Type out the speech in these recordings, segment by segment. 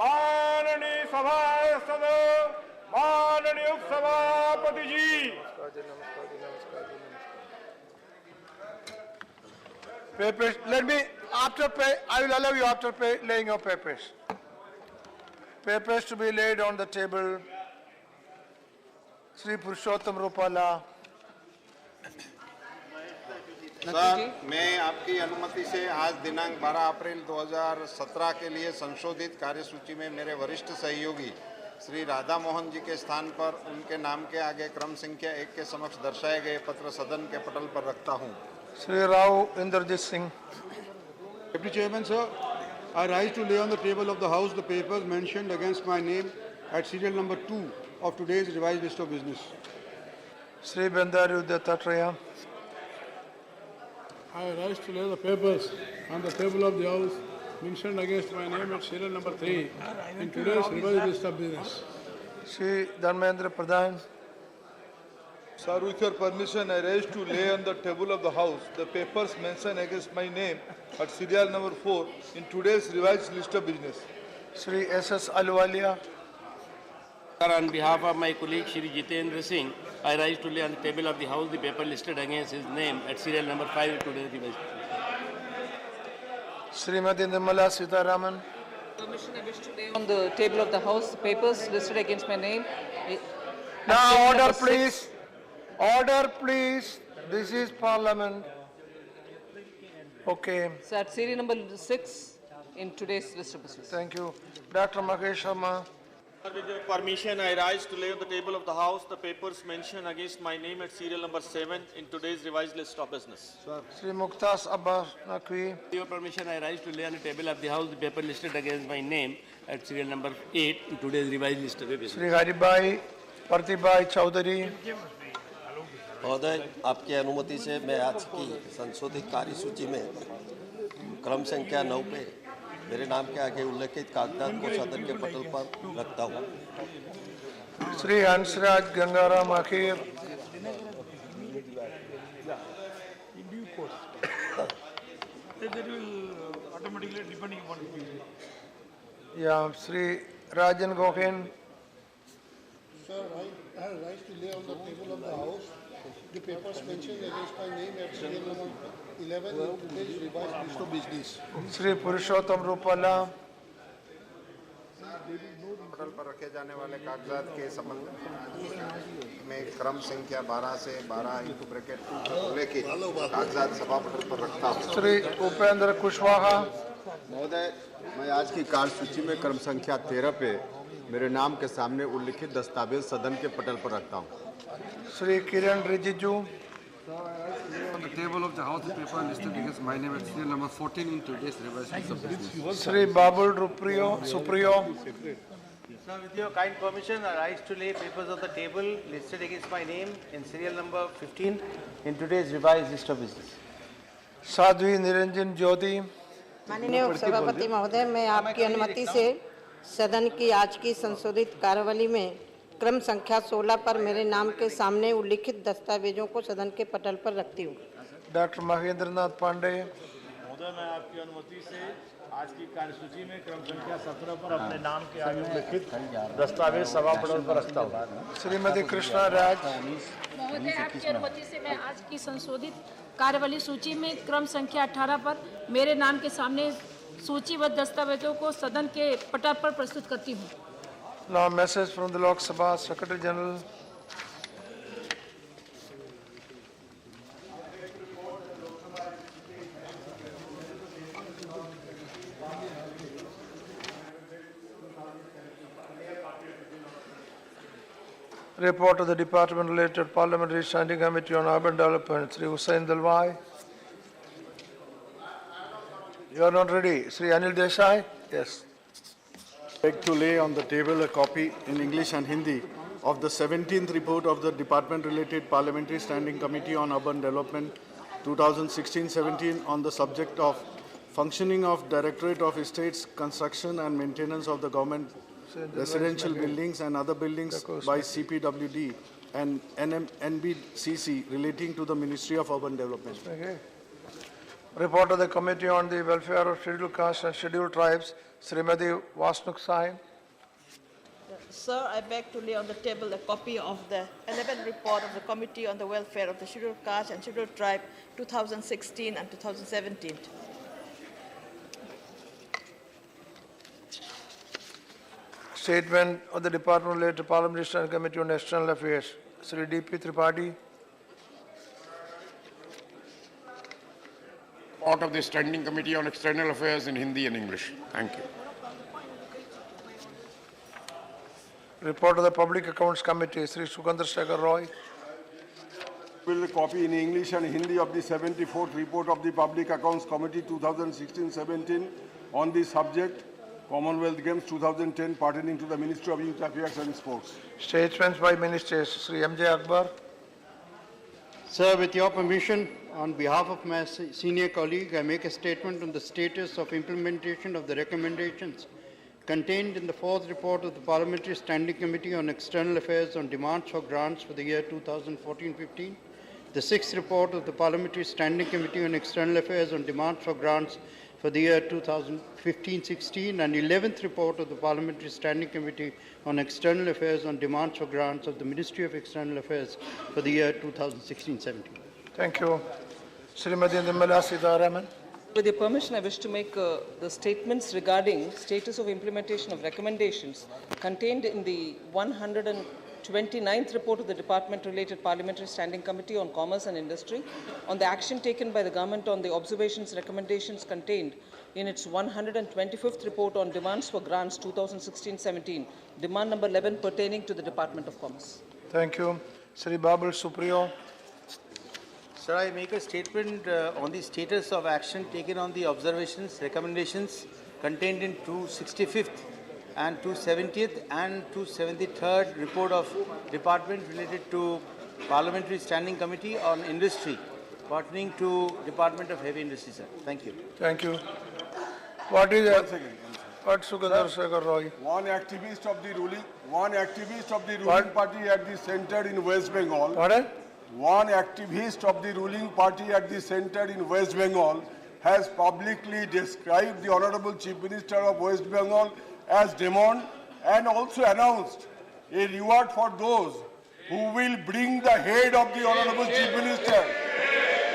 माननीय सभासद, माननीय उपसभापति जी, papers. Let me after pay. I will allow you after laying of papers. Papers to be laid on the table. Sri Purushottam Rupala. Sir, मैं आपकी अनुमति से आज दिनांक 12 अप्रैल 2017 के लिए संशोधित कार्यसूची में मेरे वरिष्ठ सहयोगी श्री राधा मोहन जी के स्थान पर उनके नाम के आगे क्रम संख्या 1 के समक्ष दर्शाए गए पत्र सदन के पटल पर रखता हूं। Sri Rao Inderjit Singh. Deputy Chairman, sir, I rise to lay on the table of the House the papers mentioned against my name at serial number 2 of today's revised list of business. Sri Bandaru Dattatreya. I rise to lay the papers on the table of the House mentioned against my name at serial number 3 in today's revised list of business. Sri Dharmendra Pradhan. Sir, with your permission, I rise to lay on the table of the House the papers mentioned against my name at serial number 4 in today's revised list of business. Sri S.S. Aluwalia. Sir, on behalf of my colleague Shri Jitendra Singh, I rise to lay on the table of the House the paper listed against his name at serial number 5 in today's revised. Srimati Nirmala Sitharaman. Permission, I wish to lay on the table of the House papers listed against my name. Now order please. Order please. This is Parliament. Okay. So at serial number 6 in today's list of business. Thank you. Dr. Mahesh Sharma. With your permission, I rise to lay on the table of the House the papers mentioned against my name at serial number 7 in today's revised list of business. Sri Muktas Abbas Naqvi. With your permission, I rise to lay on the table of the House the paper listed against my name at serial number 8 in today's revised list of business. Sri Haribai Parthibai Chaudhary. महोदय, आपकी अनुमति से मैं आज की संशोधित कार्यसूची में क्रम संख्या 9 पे मेरे नाम के आगे उल्लेखित कागजात को सदन के पटल पर रखता हूँ। Sri Hansraj Gangaram Akhir. Yeah, Sri Rajan Gohin. Sir, I rise to lay on the table of the House the papers mentioned against my name at serial number 11 in today's revised list of business. Sri Purushottam Rupala. पटल पर रखे जाने वाले कागजात के संबंध में क्रम संख्या 12 से 12 इंटू ब्रैकेट 2 उल्लेखित कागजात सभा पटल पर रखता हूँ। Sri Upendra Kushwaha. महोदय, मैं आज की कार्यसूची में क्रम संख्या 13 पे मेरे नाम के सामने उल्लिखित दस्तावेज सदन के पटल पर रखता हूँ। Sri Kiran Rijiju. On the table of the House the paper listed against my name at serial number 14 in today's revised list of business. Sri Babul Supriyo. Sir, with your kind permission, I rise to lay papers on the table listed against my name in serial number 15 in today's revised list of business. Sadhvi Niranjan Jyoti. माननीय उपसभापति महोदय, मैं आपकी अनुमति से सदन की आज की संशोधित कार्यवाही में क्रम संख्या 16 पर मेरे नाम के सामने उल्लिखित दस्तावेजों को सदन के पटल पर रखती हूँ। डॉक्टर महेंद्र नाथ पांडे। महोदय, मैं आपकी अनुमति से आज की कार्यसूची में क्रम संख्या 17 पर अपने नाम के आगे उल्लिखित दस्तावेज सभा पटल पर रखता हूँ। श्रीमती कृष्णा राज। महोदय, आपकी अनुमति से मैं आज की संशोधित कार्यवाही सूची में क्रम संख्या 18 पर मेरे नाम के सामने सूचीबद्ध दस्तावेजों को सदन के पटल पर प्रस्तुत करती हूँ। Now message from the Lok Sabha Secretary General. Report of the Department related Parliamentary Standing Committee on Urban Development, Sri Hussain Dalwai. You are not ready. Sri Anil Desai? Yes. I beg to lay on the table a copy in English and Hindi of the 17th report of the Department-related Parliamentary Standing Committee on Urban Development 2016-17 on the subject of functioning of Directorate of Estates, Construction and Maintenance of the Government Residential Buildings and other buildings by CPWD and NBCC relating to the Ministry of Urban Development. Okay. Report of the Committee on the Welfare of Scheduled Castes and Scheduled Tribes, Srimati Vasnuk Sain. Sir, I beg to lay on the table a copy of the 11th report of the Committee on the Welfare of the Scheduled Caste and Scheduled Tribe 2016 and 2017. Statement of the Department related to Parliamentary Standing Committee on External Affairs, Sri D.P. Tripathi. Part of the Standing Committee on External Affairs in Hindi and English. Thank you. Report of the Public Accounts Committee, Sri Sukandar Shekhar Roy. Will copy in English and Hindi of the 74th report of the Public Accounts Committee 2016-17 on the subject Commonwealth Games 2010 pertaining to the Ministry of Youth Affairs and Sports. Statements by Ministers, Sri M.J. Akbar. Sir, with your permission, on behalf of my senior colleague, I make a statement on the status of implementation of the recommendations contained in the 4th report of the Parliamentary Standing Committee on External Affairs on demands for grants for the year 2014-15, the 6th report of the Parliamentary Standing Committee on External Affairs on demands for grants for the year 2015-16, and 11th report of the Parliamentary Standing Committee on External Affairs on demands for grants of the Ministry of External Affairs for the year 2016-17. Thank you. Srimati Nirmala Sitharaman. With your permission, I wish to make the statements regarding status of implementation of recommendations contained in the 129th report of the Department-related Parliamentary Standing Committee on Commerce and Industry on the action taken by the government on the observations recommendations contained in its 125th report on demands for grants 2016-17, demand number 11 pertaining to the Department of Commerce. Thank you. Sri Babul Supriyo. Sir, I make a statement on the status of action taken on the observations, recommendations contained in 265th and 270th and 273rd report of Department related to Parliamentary Standing Committee on Industry pertaining to Department of Heavy Industry, sir. Thank you. Thank you. What is what Sukandar Shekhar Roy? One activist of the ruling party at the center in West Bengal. Pardon? One activist of the ruling party at the center in West Bengal has publicly described the Honorable Chief Minister of West Bengal as demon and also announced a reward for those who will bring the head of the Honorable Chief Minister.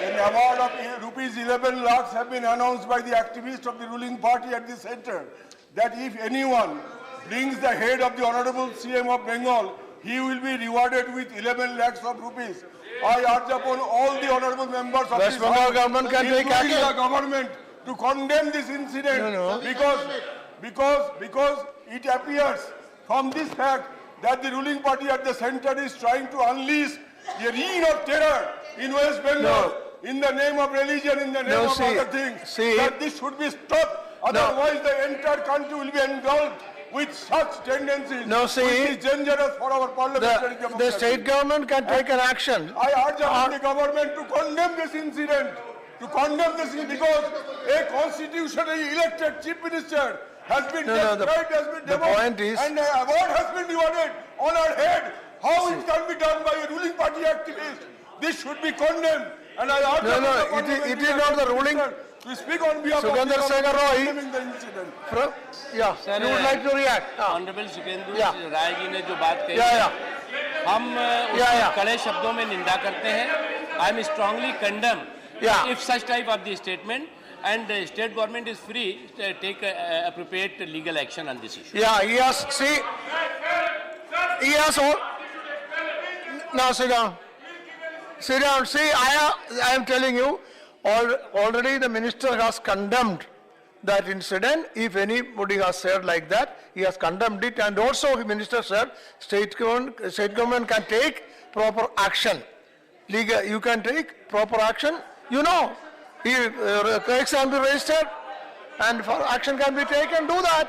An award of rupees 11 lakhs have been announced by the activist of the ruling party at the center that if anyone brings the head of the Honorable CM of Bengal, he will be rewarded with 11 lakhs of rupees. I urge upon all the honorable members of West Bengal government can take action. The government to condemn this incident because it appears from this fact that the ruling party at the center is trying to unleash the reign of terror in West Bengal in the name of religion, in the name of other things. That this should be stopped. Otherwise, the entire country will be engulfed with such tendencies, which is dangerous for our parliamentary democracy. The state government can take an action. I urge upon the government to condemn this incident, because a constitutionally elected chief minister has been described, has been demoted, and an award has been rewarded on our head. How it can be done by a ruling party activist? This should be condemned. And I urge it is not the ruling. We speak on behalf of Sukandar Shekhar Roy. the incident. Sir, you would like to react? Honorable Sukendra Rai ji ने जो बात कही हम उसकी कड़े शब्दों में निंदा करते हैं. I am strongly condemn if such type of the statement, and the state government is free to take appropriate legal action on this issue. Yeah, he has all. Now sit down. Sit down. See, I am telling you, already the minister has condemned that incident. If anybody has said like that, he has condemned it, and also the minister said state government can take proper action. You can take proper action. You know, case can be registered, and for action can be taken. Do that.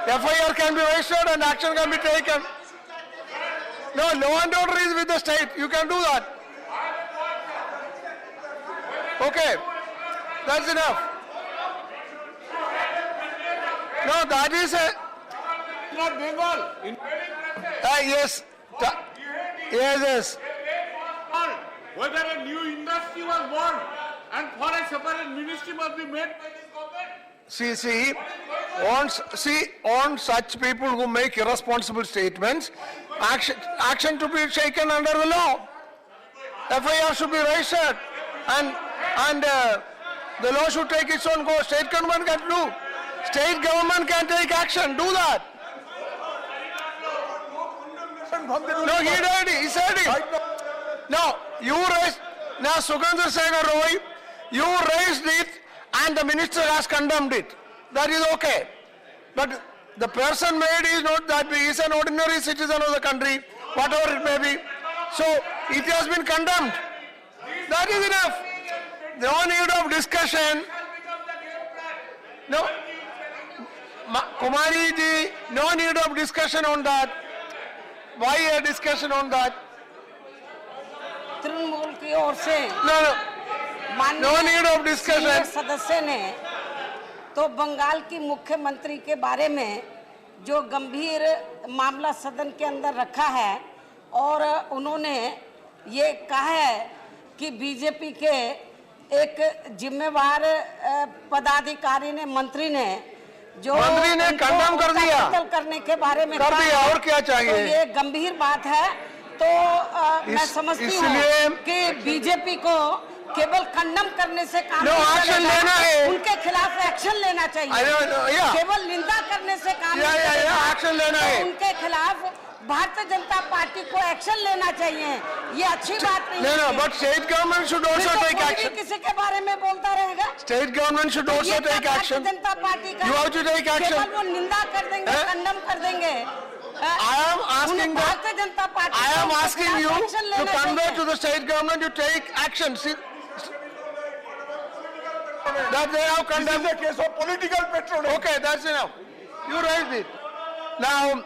FIR can be registered, and action can be taken. No, law and order is with the state. You can do that. Okay, that's enough. No, that is a... Not Bengal. Yes. Yes. Whether a new industry was born And for a separate ministry must be made by this government. On such people who make irresponsible statements, action to be taken under the law. FIR should be registered, and the law should take its own course. State government can do. State government can take action. Do that. No, he did. He said it. No, you raised. Now, Sugandhar Shekhar Roy, you raised it, and the minister has condemned it. That is okay. But the person made is not that big. He is an ordinary citizen of the country, whatever it may be. So it has been condemned. That is enough. No need of discussion. No, Kumari ji, no need of discussion on that. Why a discussion on that? Trinamool की ओर से No need of discussion. सदस्य ने तो बंगाल की मुख्यमंत्री के बारे में जो गंभीर मामला सदन के अंदर रखा है और उन्होंने ये कहा है कि बीजेपी के एक जिम्मेवार पदाधिकारी ने मंत्री ने कंडम कर दिया, करने के बारे में कर दिया, और क्या चाहिए? तो ये गंभीर बात है। तो मैं समझती हूँ कि बीजेपी को केवल कंडम करने से काम नहीं चलेगा, उनके खिलाफ एक्शन लेना चाहिए। केवल निंदा करने से काम नहीं चलेगा, एक्शन लेना है। उनके खिलाफ भारतीय जनता पार्टी को एक्शन लेना चाहिए। ये अच्छी बात नहीं है। No, but state government should also take action. किसी के बारे में बोलता रहेगा। State government should also take action. Bharatiya Janata party का You have to take action. केवल वो निंदा कर देंगे, कंडम कर देंगे। I am asking Bharatiya Janata party I am asking you to convey to the state government to take action. See, that they have condemned. This is a case of political patronage. Okay, that's enough. You raised it. Now,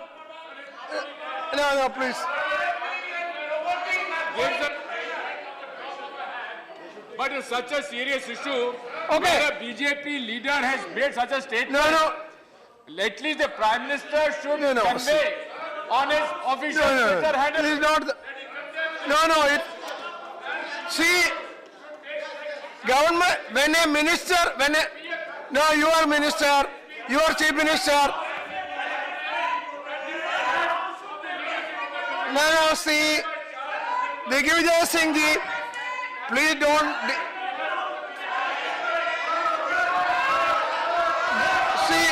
no, please. But it's such a serious issue. Okay. Where a BJP leader has made such a statement. No. At least the Prime Minister should No. convey on his official Twitter handle. It is not. No. See, government, when a minister, no, you are minister, you are chief minister. No, see, Digvijay Singh ji, please don't. See,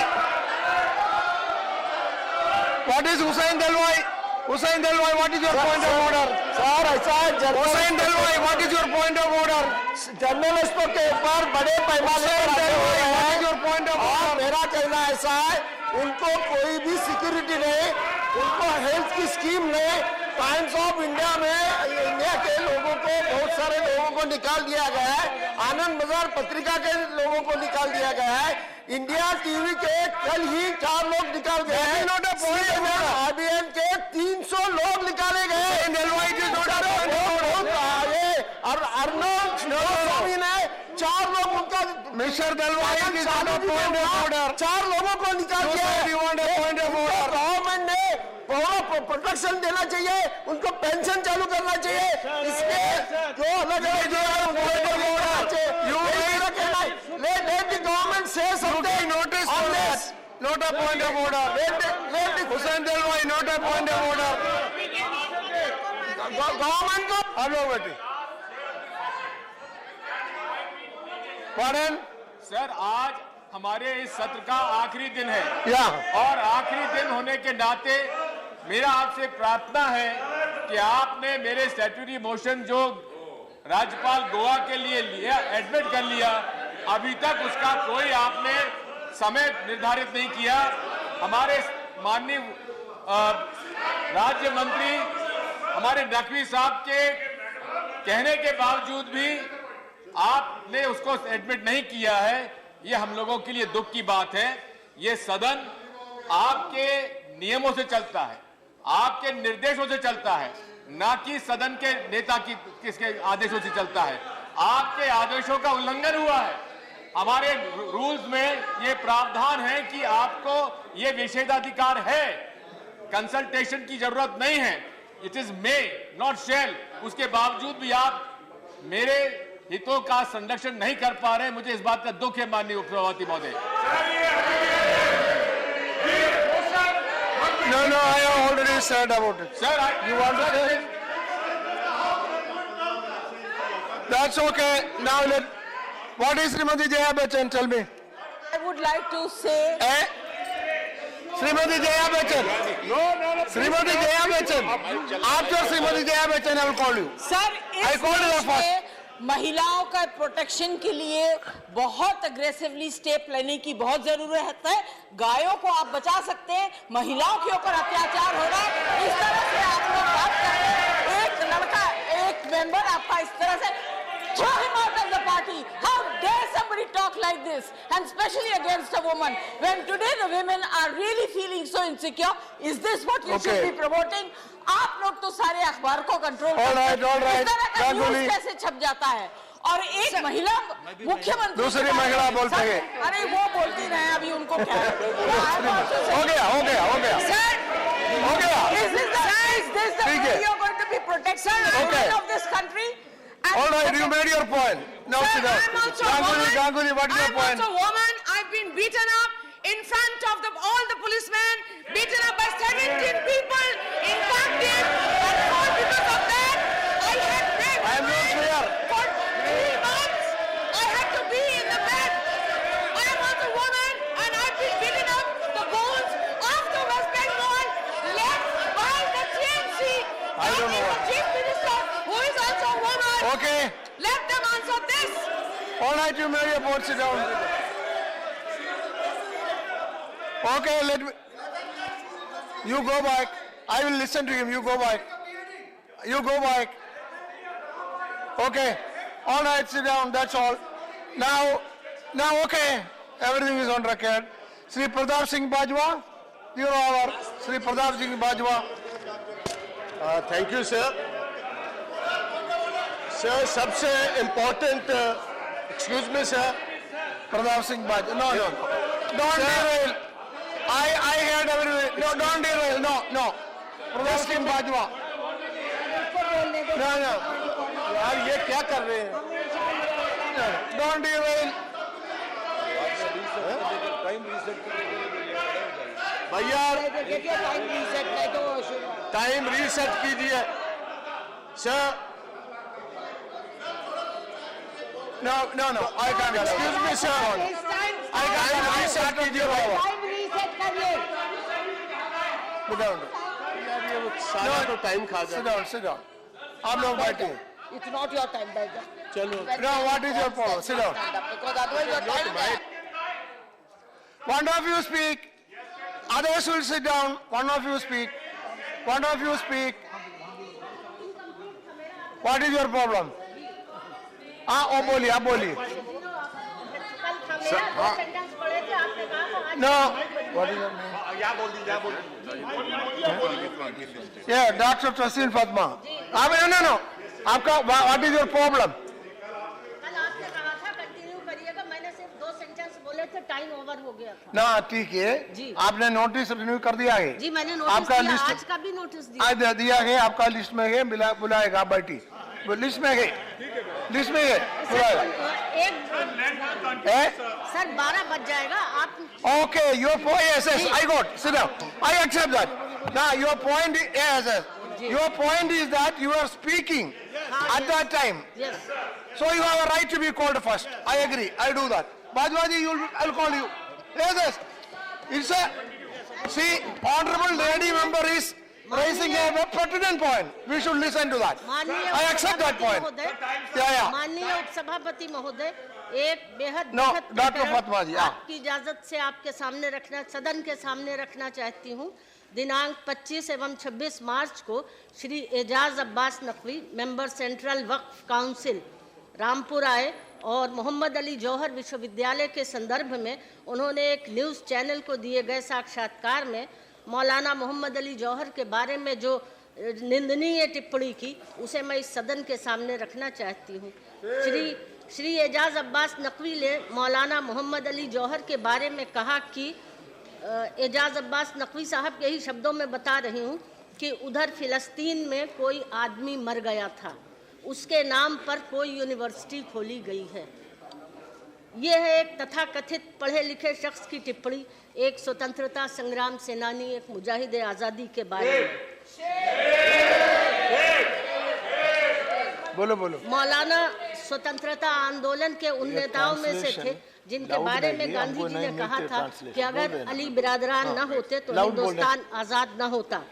what is Hussain Dalwai? Hussain Dalwai, what is your point of order? Sir, Hussain Dalwai, what is your point of order? जर्नलिस्टों के ऊपर बड़े पैमाने पर point of order? मेरा कहना ऐसा है, उनको कोई भी सिक्योरिटी नहीं, उनको हेल्थ की स्कीम नहीं। टाइम्स ऑफ इंडिया में इंडिया के लोगों को, बहुत सारे लोगों को निकाल दिया गया है। आनंद बाजार पत्रिका के लोगों को निकाल दिया गया है। इंडिया टीवी के कल ही 4 लोग निकाल गए हैं। आरबीएन के 300 लोग निकाले गए। और अर्नब स्वामी ने 4 लोग उनका मिस्टर दलवाई की ऑर्डर 4 लोगों को निकाल दिया। गवर्नमेंट ने प्रोटेक्शन देना चाहिए, उनको पेंशन चालू करना चाहिए। इसके जो अलग let the government say something. Notice on this. Not a point of order. Hussain Dalwai, not a point of order. Government को हेलो बेटी। Pardon? सर, आज हमारे इस सत्र का आखिरी दिन है। Yeah. और आखिरी दिन होने के नाते मेरा आपसे प्रार्थना है कि आपने मेरे स्टैट्यूटरी मोशन जो राज्यपाल गोवा के लिए लिया, एडमिट कर लिया, अभी तक उसका कोई आपने समय निर्धारित नहीं किया। हमारे माननीय राज्य मंत्री हमारे नकवी साहब के कहने के बावजूद भी आपने उसको एडमिट नहीं किया है। ये हम लोगों के लिए दुख की बात है। ये सदन आपके नियमों से चलता है, आपके निर्देशों से चलता है, ना कि सदन के नेता की किसके आदेशों से चलता है। आपके आदेशों का उल्लंघन हुआ है। हमारे रूल्स में ये प्रावधान है कि आपको ये विशेषाधिकार है, कंसल्टेशन की जरूरत नहीं है। इट इज मे नॉट शैल। उसके बावजूद भी आप मेरे हितों का संरक्षण नहीं कर पा रहे। मुझे इस बात का दुख है माननीय उपसभापति महोदय। No, I have already said about it. Sir, you want to say it? That's okay. Now what is Srimati Jaya Bachchan? Tell me. I would like to say. Srimati Jaya Bachchan. No. Srimati Jaya Bachchan. After Srimati Jaya Bachchan, I will call you. Sir, I इस called her देश first. में महिलाओं का protection के लिए बहुत aggressively step लेने की बहुत जरूरत है। गायों को आप बचा सकते हैं, महिलाओं के ऊपर अत्याचार हो रहा है, इस तरह से आप लोग बात कर रहे हैं। एक लड़का, एक मेंबर आपका इस तरह से throw him out of the party. How dare somebody talk like this, and especially against a woman, when today the women are really feeling so insecure? Is this what you should be promoting? आप लोग तो सारे अखबार को control करते हैं। इस तरह का न्यूज़ कैसे छप जाता है? और एक महिला मुख्यमंत्री, दूसरी महिला बोलते हैं। अरे वो बोलती नहीं, अभी उनको क्या है? हो गया। Is this the way you are going to be protecting the women of this country? All right, you made your point. Now sit down. Ganguly, what is your point? I'm also a woman. I've been beaten up in front of all the policemen, beaten up by 17 people, impacted, and all because of that, I had bed. I am not clear. For 3 months, I had to be in the bed. I am also a woman, and I've been beaten up. The goals of the West Bengal led by the TMC. I don't know. The Chief Minister, who is also a woman. Okay. Let them answer this. All right, you made your point. Sit down. Okay, you go back. I will listen to him. You go back. Okay. All right, sit down. That's all. Now, okay. Everything is on record. Sri Pratap Singh Bajwa, Your Honor. Sri Pratap Singh Bajwa. Thank you, sir. Sir, सबसे important, excuse me, sir. Pratap Singh Bajwa. No. Don't derail. I heard everything. No, don't derail. No. Pratap Singh Bajwa. No. यार ये क्या कर रहे हैं? Don't derail. भैया time reset कीजिए sir. No. I can't. Excuse me, sir. I can't reset कीजिए बाबा। सारा तो टाइम खा जाए। Sit down. आप लोग बैठे। It's not your time, Baja. चलो। No, what is your problem? Sit down. Because otherwise your time is there. One of you speak. Others will sit down. One of you speak. What is your problem? आप बोलिए। No. What is your name? Yeah, Dr. Tasin Fatma. No. आपका what is your problem? Time over हो गया था। ना ठीक है, आपने नोटिस रिन्यू कर दिया है। जी मैंने नोटिस आपका दिया, लिस्ट आज का भी नोटिस दिया। दिया है, आपका लिस्ट में है, बुलाएगा बैठी। लिस्ट में है सर 12 बज जाएगा आप। Okay, your point, yes, I got. Sit down. I accept that. Now, your point is, yes. Your point is that you are speaking at that time. Yes. So you have a right to be called first. I agree. I do that. Bajwaji, I'll call you. Yes. It's see, honorable lady member is raising a pertinent point. We should listen to that. I accept that point. Yeah. माननीय उपसभापति महोदय, एक बेहद doctor Fatima जी, आपकी इजाजत से आपके सामने रखना, सदन के सामने रखना चाहती हूँ। दिनांक 25 एवं 26 मार्च को श्री एजाज अब्बास नकवी, मेंबर सेंट्रल वक्फ काउंसिल, रामपुर आए और मोहम्मद अली जौहर विश्वविद्यालय के संदर्भ में उन्होंने एक न्यूज़ चैनल को दिए गए साक्षात्कार में मौलाना मोहम्मद अली जौहर के बारे में जो निंदनीय टिप्पणी की, उसे मैं इस सदन के सामने रखना चाहती हूँ। श्री एजाज अब्बास नकवी ने मौलाना मोहम्मद अली जौहर के बारे में कहा कि एजाज अब्बास नकवी साहब के ही शब्दों में बता रही हूँ कि उधर फ़िलिस्तीन में कोई आदमी मर गया था उसके नाम पर कोई यूनिवर्सिटी खोली गई है। ये है एक तथाकथित पढ़े लिखे शख्स की टिप्पणी एक स्वतंत्रता संग्राम सेनानी, एक मुजाहिद आज़ादी के बारे में। बोलो बोलो। मौलाना स्वतंत्रता आंदोलन के उन नेताओं में से थे जिनके बारे में गांधी जी ने कहा था कि अगर अली बिरादरान न होते तो हिंदुस्तान आज़ाद न होता।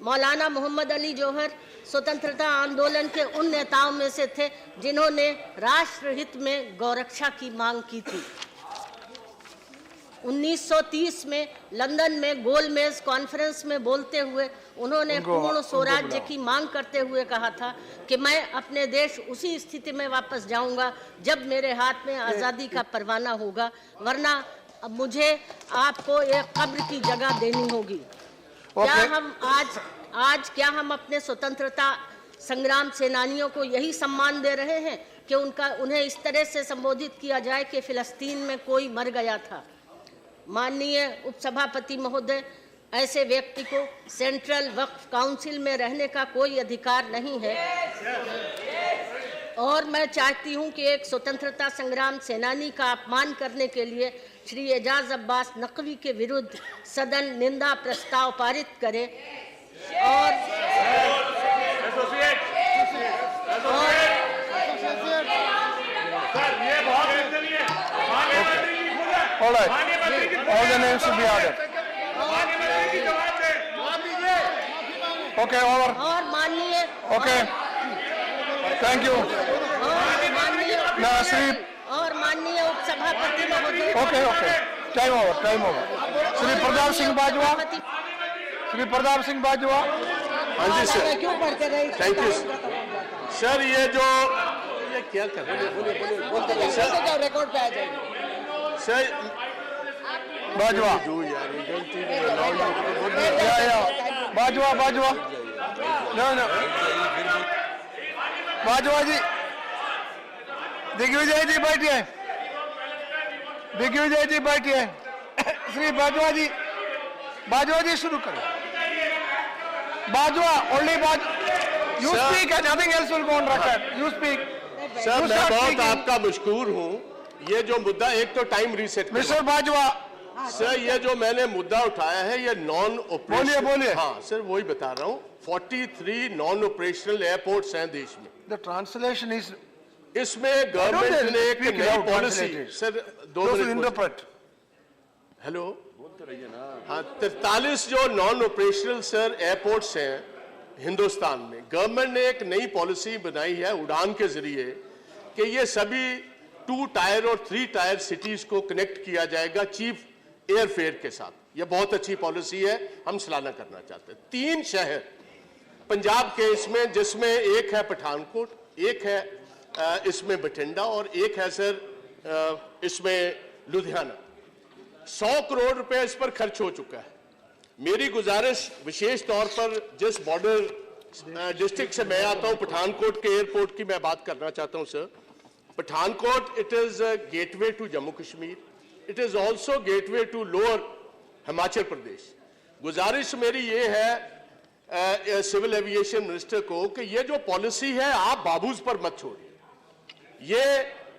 मौलाना मोहम्मद अली जौहर स्वतंत्रता आंदोलन के उन नेताओं में से थे जिन्होंने राष्ट्रहित में गौरक्षा की मांग की थी। 1930 में लंदन में गोलमेज कॉन्फ्रेंस में बोलते हुए उन्होंने पूर्ण स्वराज्य की मांग करते हुए कहा था कि मैं अपने देश उसी स्थिति में वापस जाऊंगा जब मेरे हाथ में आज़ादी का परवाना होगा, वरना मुझे आपको एक कब्र की जगह देनी होगी। क्या हम क्या हम अपने स्वतंत्रता संग्राम सेनानियों को यही सम्मान दे रहे हैं कि उन्हें इस तरह से संबोधित किया जाए कि फिलिस्तीन में कोई मर गया था? माननीय उपसभापति महोदय, ऐसे व्यक्ति को सेंट्रल वक्फ काउंसिल में रहने का कोई अधिकार नहीं है और मैं चाहती हूं कि एक स्वतंत्रता संग्राम सेनानी का अपमान करने के लिए श्री एजाज अब्बास नकवी के विरुद्ध सदन निंदा प्रस्ताव पारित करे और All right. All the names will be added. Okay, over. और माननीय Okay. Thank you. और माननीय उपसभापति महोदय। Okay, okay. Time over. Time over. Shri Pratap Singh Bajwa. Shri Pratap Singh Bajwa. हाँ जी सर। क्यों पढ़ते रहे? Thank you sir. ये क्या कर रहे हैं? बोलते रिकॉर्ड पे आ जाएगा। सर बाजवा। बाजवा। No. बाजवा जी। दिग्विजय जी बैठिए। दिग्विजय जी बैठिए। श्री बाजवा जी। बाजवा जी शुरू करें। Bajwa, only Bajwa. You speak and nothing else will go on record. You speak. Sir मैं बहुत आपका मशकूर हूँ। ये जो मुद्दा, एक तो time reset. Mister Bajwa. Sir ये जो मैंने मुद्दा उठाया है ये नॉन ऑपरेशनल। बोलिए। हाँ सर वही बता रहा हूँ। 43 नॉन ऑपरेशनल एयरपोर्ट्स हैं देश में। The translation is इसमें गवर्नमेंट ने एक नई पॉलिसी। Sir 2 minute. हेलो हाँ 43 जो नॉन ऑपरेशनल सर एयरपोर्ट्स हैं हिंदुस्तान में, गवर्नमेंट ने एक नई पॉलिसी बनाई है उड़ान के जरिए कि ये सभी 2 टायर और 3 टायर सिटीज को कनेक्ट किया जाएगा चीफ एयरफेयर के साथ। ये बहुत अच्छी पॉलिसी है, हम सराहना करना चाहते हैं। 3 शहर पंजाब के इसमें, जिसमें एक है पठानकोट, एक है इसमें बठिंडा और एक है सर इसमें लुधियाना। 100 करोड़ रुपए इस पर खर्च हो चुका है। मेरी गुजारिश विशेष तौर पर जिस बॉर्डर डिस्ट्रिक्ट से मैं आता हूं, पठानकोट के एयरपोर्ट की मैं बात करना चाहता हूं sir. Pathankot it is gateway to Jammu Kashmir, it is also gateway to lower Himachal Pradesh. गुजारिश मेरी ये है सिविल एविएशन मिनिस्टर को कि ये जो पॉलिसी है आप बाबूज पर मत छोड़िए, ये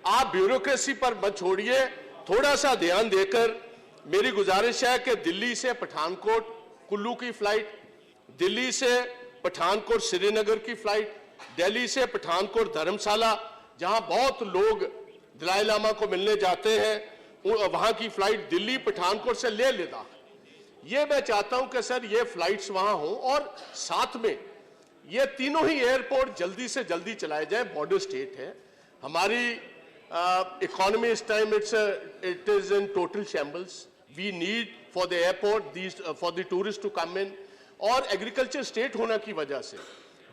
आप ब्यूरोक्रेसी पर मत छोड़िए, थोड़ा सा ध्यान देकर मेरी गुजारिश है कि दिल्ली से पठानकोट कुल्लू की फ्लाइट, दिल्ली से पठानकोट श्रीनगर की फ्लाइट, दिल्ली से पठानकोट धर्मशाला जहां बहुत लोग दलाई लामा को मिलने जाते हैं, वहां की फ्लाइट दिल्ली पठानकोट से ले लेता। ये मैं चाहता हूं कि सर ये फ्लाइट्स वहां हो और साथ में ये तीनों ही एयरपोर्ट जल्दी से जल्दी चलाए जाए। बॉर्डर स्टेट है हमारी इकोनॉमी इस time it is in total shambles. We need for the airport for the tourist to come in, और एग्रीकल्चर स्टेट होने की वजह से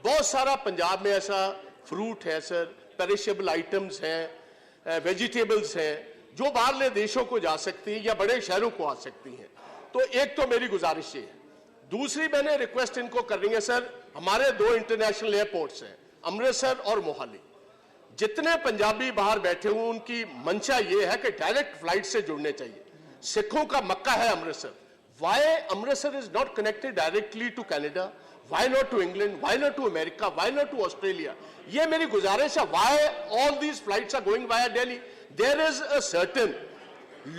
बहुत सारा पंजाब में ऐसा फ्रूट है सर, पेरिशेबल आइटम्स हैं, वेजिटेबल्स हैं जो बाहरले देशों को जा सकती हैं या बड़े शहरों को आ सकती हैं। तो एक तो मेरी गुजारिश ये है। दूसरी मैंने रिक्वेस्ट इनको करनी है सर, हमारे 2 इंटरनेशनल एयरपोर्ट्स हैं अमृतसर और मोहाली। जितने पंजाबी बाहर बैठे हुए उनकी मंशा ये है कि डायरेक्ट फ्लाइट से जुड़ने चाहिए। सिखों का मक्का है Amritsar. Why Amritsar is not connected directly to Canada? Why not to England? Why not to America? Why not to Australia? ये मेरी गुजारिश है. Why all these flights are going via Delhi? There is a certain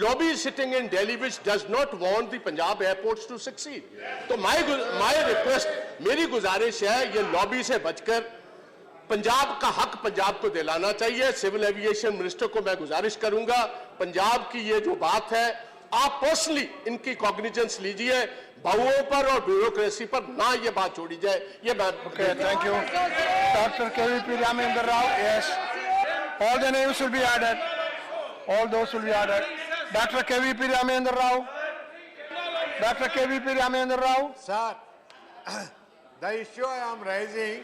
lobby sitting in Delhi which does not want the Punjab airports to succeed. So my request, मेरी गुजारिश है, ये lobby से बचकर पंजाब का हक पंजाब को दिलाना चाहिए. सिविल एविएशन मिनिस्टर को मैं गुजारिश करूंगा, पंजाब की ये जो बात है आप पर्सनली इनकी कॉग्निजेंस लीजिए, भावों पर और ब्यूरोक्रेसी पर ना ये बात छोड़ी जाए. ये बात. Thank you. Doctor KVP Ramendra Rao. Yes, all the names will be added, all those will be added. Doctor KVP Ramendra Rao. Doctor KVP Ramendra Rao. Sir, the issue I am raising,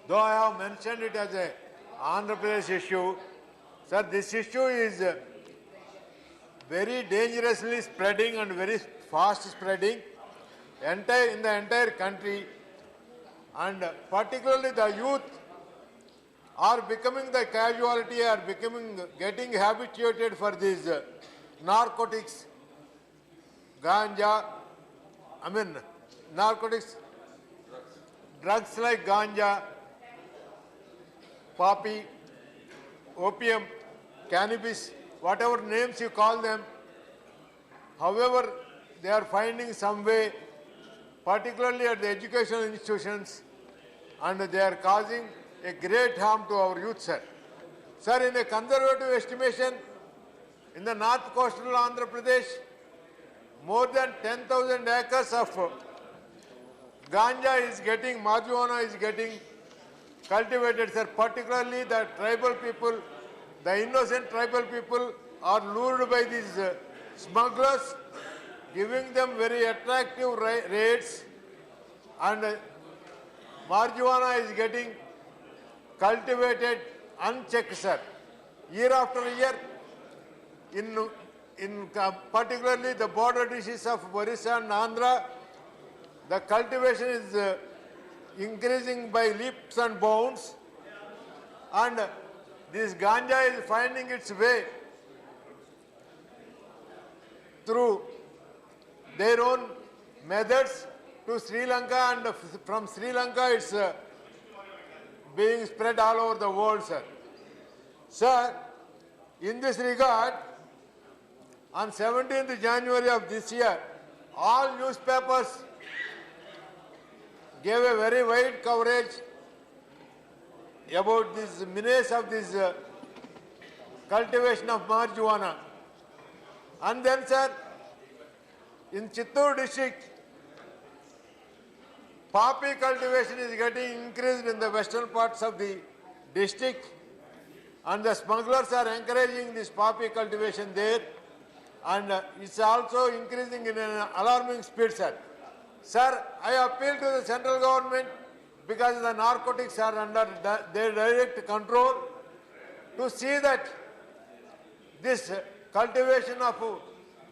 though I have mentioned it as a Andhra Pradesh issue, sir, this issue is very dangerously spreading and very fast spreading in the entire country, and particularly the youth are becoming the casualty, are getting habituated for these narcotics, ganja, narcotics, drugs like ganja, poppy, opium, cannabis, whatever names you call them. However, they are finding some way, particularly at the educational institutions, and they are causing a great harm to our youth, sir. Sir, in a conservative estimation, in the north coastal Andhra Pradesh, more than 10,000 acres of ganja is getting, marijuana is getting cultivated, sir. Particularly the tribal people, the innocent tribal people are lured by these smugglers, giving them very attractive rates, and marijuana is getting cultivated unchecked, sir. Year after year, in particularly the border dishes of Orissa and Andhra, the cultivation is increasing by leaps and bounds, and this ganja is finding its way through their own methods to Sri Lanka, and from Sri Lanka it's being spread all over the world, sir. Sir, in this regard, on 17th January of this year, all newspapers gave a very wide coverage about this menace of this cultivation of marijuana. And then, sir, in Chittoor district, poppy cultivation is getting increased in the western parts of the district, and the smugglers are encouraging this poppy cultivation there, and it's also increasing in an alarming speed, sir. Sir, I appeal to the central government, because the narcotics are under their direct control, to see that this cultivation of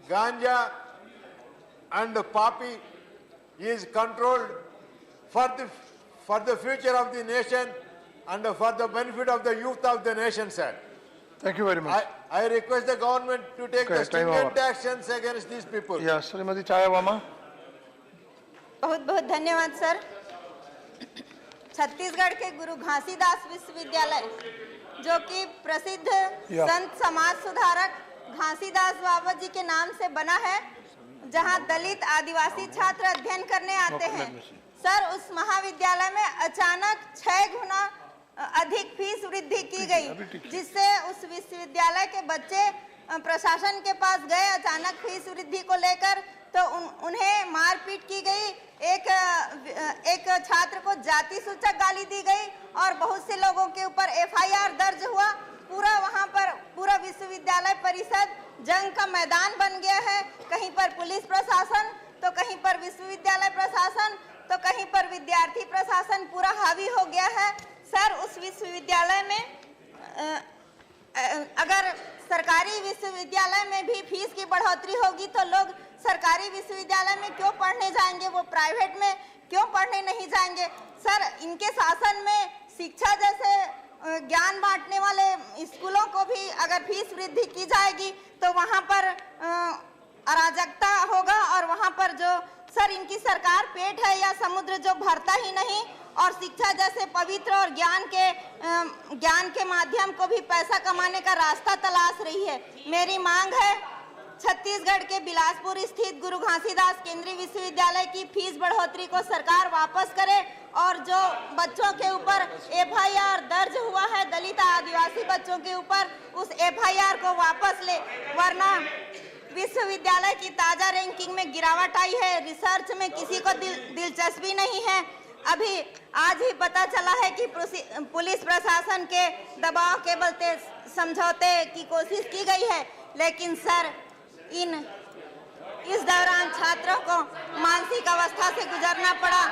ganja and poppy is controlled for the future of the nation and for the benefit of the youth of the nation, sir. Thank you very much. I request the government to take the stringent actions against these people. Yes, Srimati Chaya Vama. बहुत बहुत धन्यवाद sir. Chhattisgarh के गुरु घासीदास विश्वविद्यालय, जो कि प्रसिद्ध संत समाज सुधारक घासीदास बाबा जी के नाम से बना है, जहां दलित आदिवासी छात्र अध्ययन करने आते हैं. सर, उस महाविद्यालय में अचानक 6 गुना अधिक फीस वृद्धि की गई, जिससे उस विश्वविद्यालय के बच्चे प्रशासन के पास गए अचानक फीस वृद्धि को लेकर, तो उन्हें मारपीट की गई. एक छात्र को जाति सूचक गाली दी गई और बहुत से लोगों के ऊपर FIR दर्ज हुआ. वहां पर पूरा विश्वविद्यालय परिषद जंग का मैदान बन गया है. कहीं पर पुलिस प्रशासन, तो कहीं पर विश्वविद्यालय प्रशासन, तो कहीं पर विद्यार्थी प्रशासन पूरा हावी हो गया है. सर, उस विश्वविद्यालय में अगर सरकारी विश्वविद्यालय में भी फीस की बढ़ोतरी होगी तो लोग सरकारी विश्वविद्यालय में क्यों पढ़ने जाएंगे, वो प्राइवेट में क्यों पढ़ने नहीं जाएंगे? सर, इनके शासन में शिक्षा जैसे ज्ञान बांटने वाले स्कूलों को भी अगर फीस वृद्धि की जाएगी तो वहाँ पर अराजकता होगा और वहाँ पर जो सर इनकी सरकार पेट है या समुद्र जो भरता ही नहीं और शिक्षा जैसे पवित्र और ज्ञान के माध्यम को भी पैसा कमाने का रास्ता तलाश रही है। मेरी मांग है छत्तीसगढ़ के बिलासपुर स्थित गुरु घासीदास केंद्रीय विश्वविद्यालय की फीस बढ़ोतरी को सरकार वापस करे और जो बच्चों के ऊपर एफआईआर दर्ज हुआ है दलित आदिवासी बच्चों के ऊपर उस एफआईआर को वापस ले, वरना विश्वविद्यालय की ताजा रैंकिंग में गिरावट आई है। रिसर्च में किसी को दिलचस्पी नहीं है। अभी आज ही पता चला है कि पुलिस प्रशासन के दबाव के बलते समझौते की कोशिश की गई है, लेकिन सर इस दौरान छात्रों को मानसिक अवस्था से गुजरना पड़ा।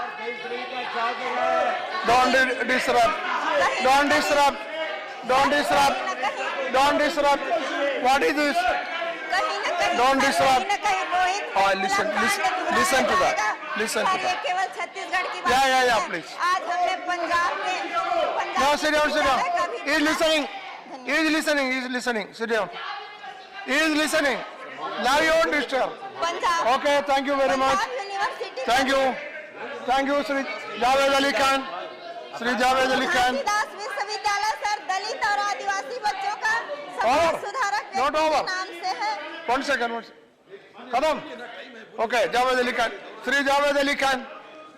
Don't disrupt. What is this? Don't disrupt. Listen to that. ये केवल छत्तीसगढ़ की बात Yeah, please. आज हमने पंजाब में No, sit down. He is listening. Sit down. He is listening. Now you don't disturb. Okay, thank you very much. Thank you, Sri Javed Ali Khan. Ghasidas विश्वविद्यालय sir दलित और आदिवासी बच्चों का समाज सुधारक Not व्यक्ति over. के नाम से है। One second. खत्म. Okay, Javed Ali Khan. Sri Javed Ali Khan.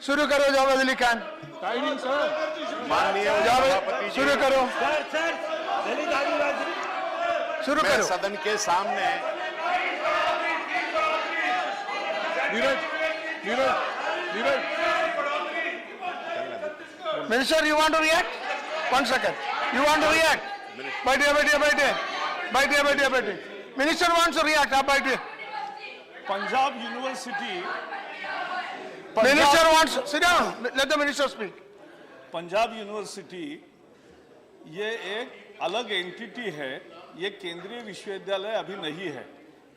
शुरू करो जावेद अली खान। Timing sir. जावेद शुरू करो। शुरू मैं करो। सदन के सामने Minister, you want to react? 1 second. You want to react? बैठिए। Minister wants to react. आप बैठिए। Punjab university Minister wants. Sit down. Let the minister speak. Punjab university ये एक अलग एंटिटी है, ये केंद्रीय विश्वविद्यालय अभी नहीं है,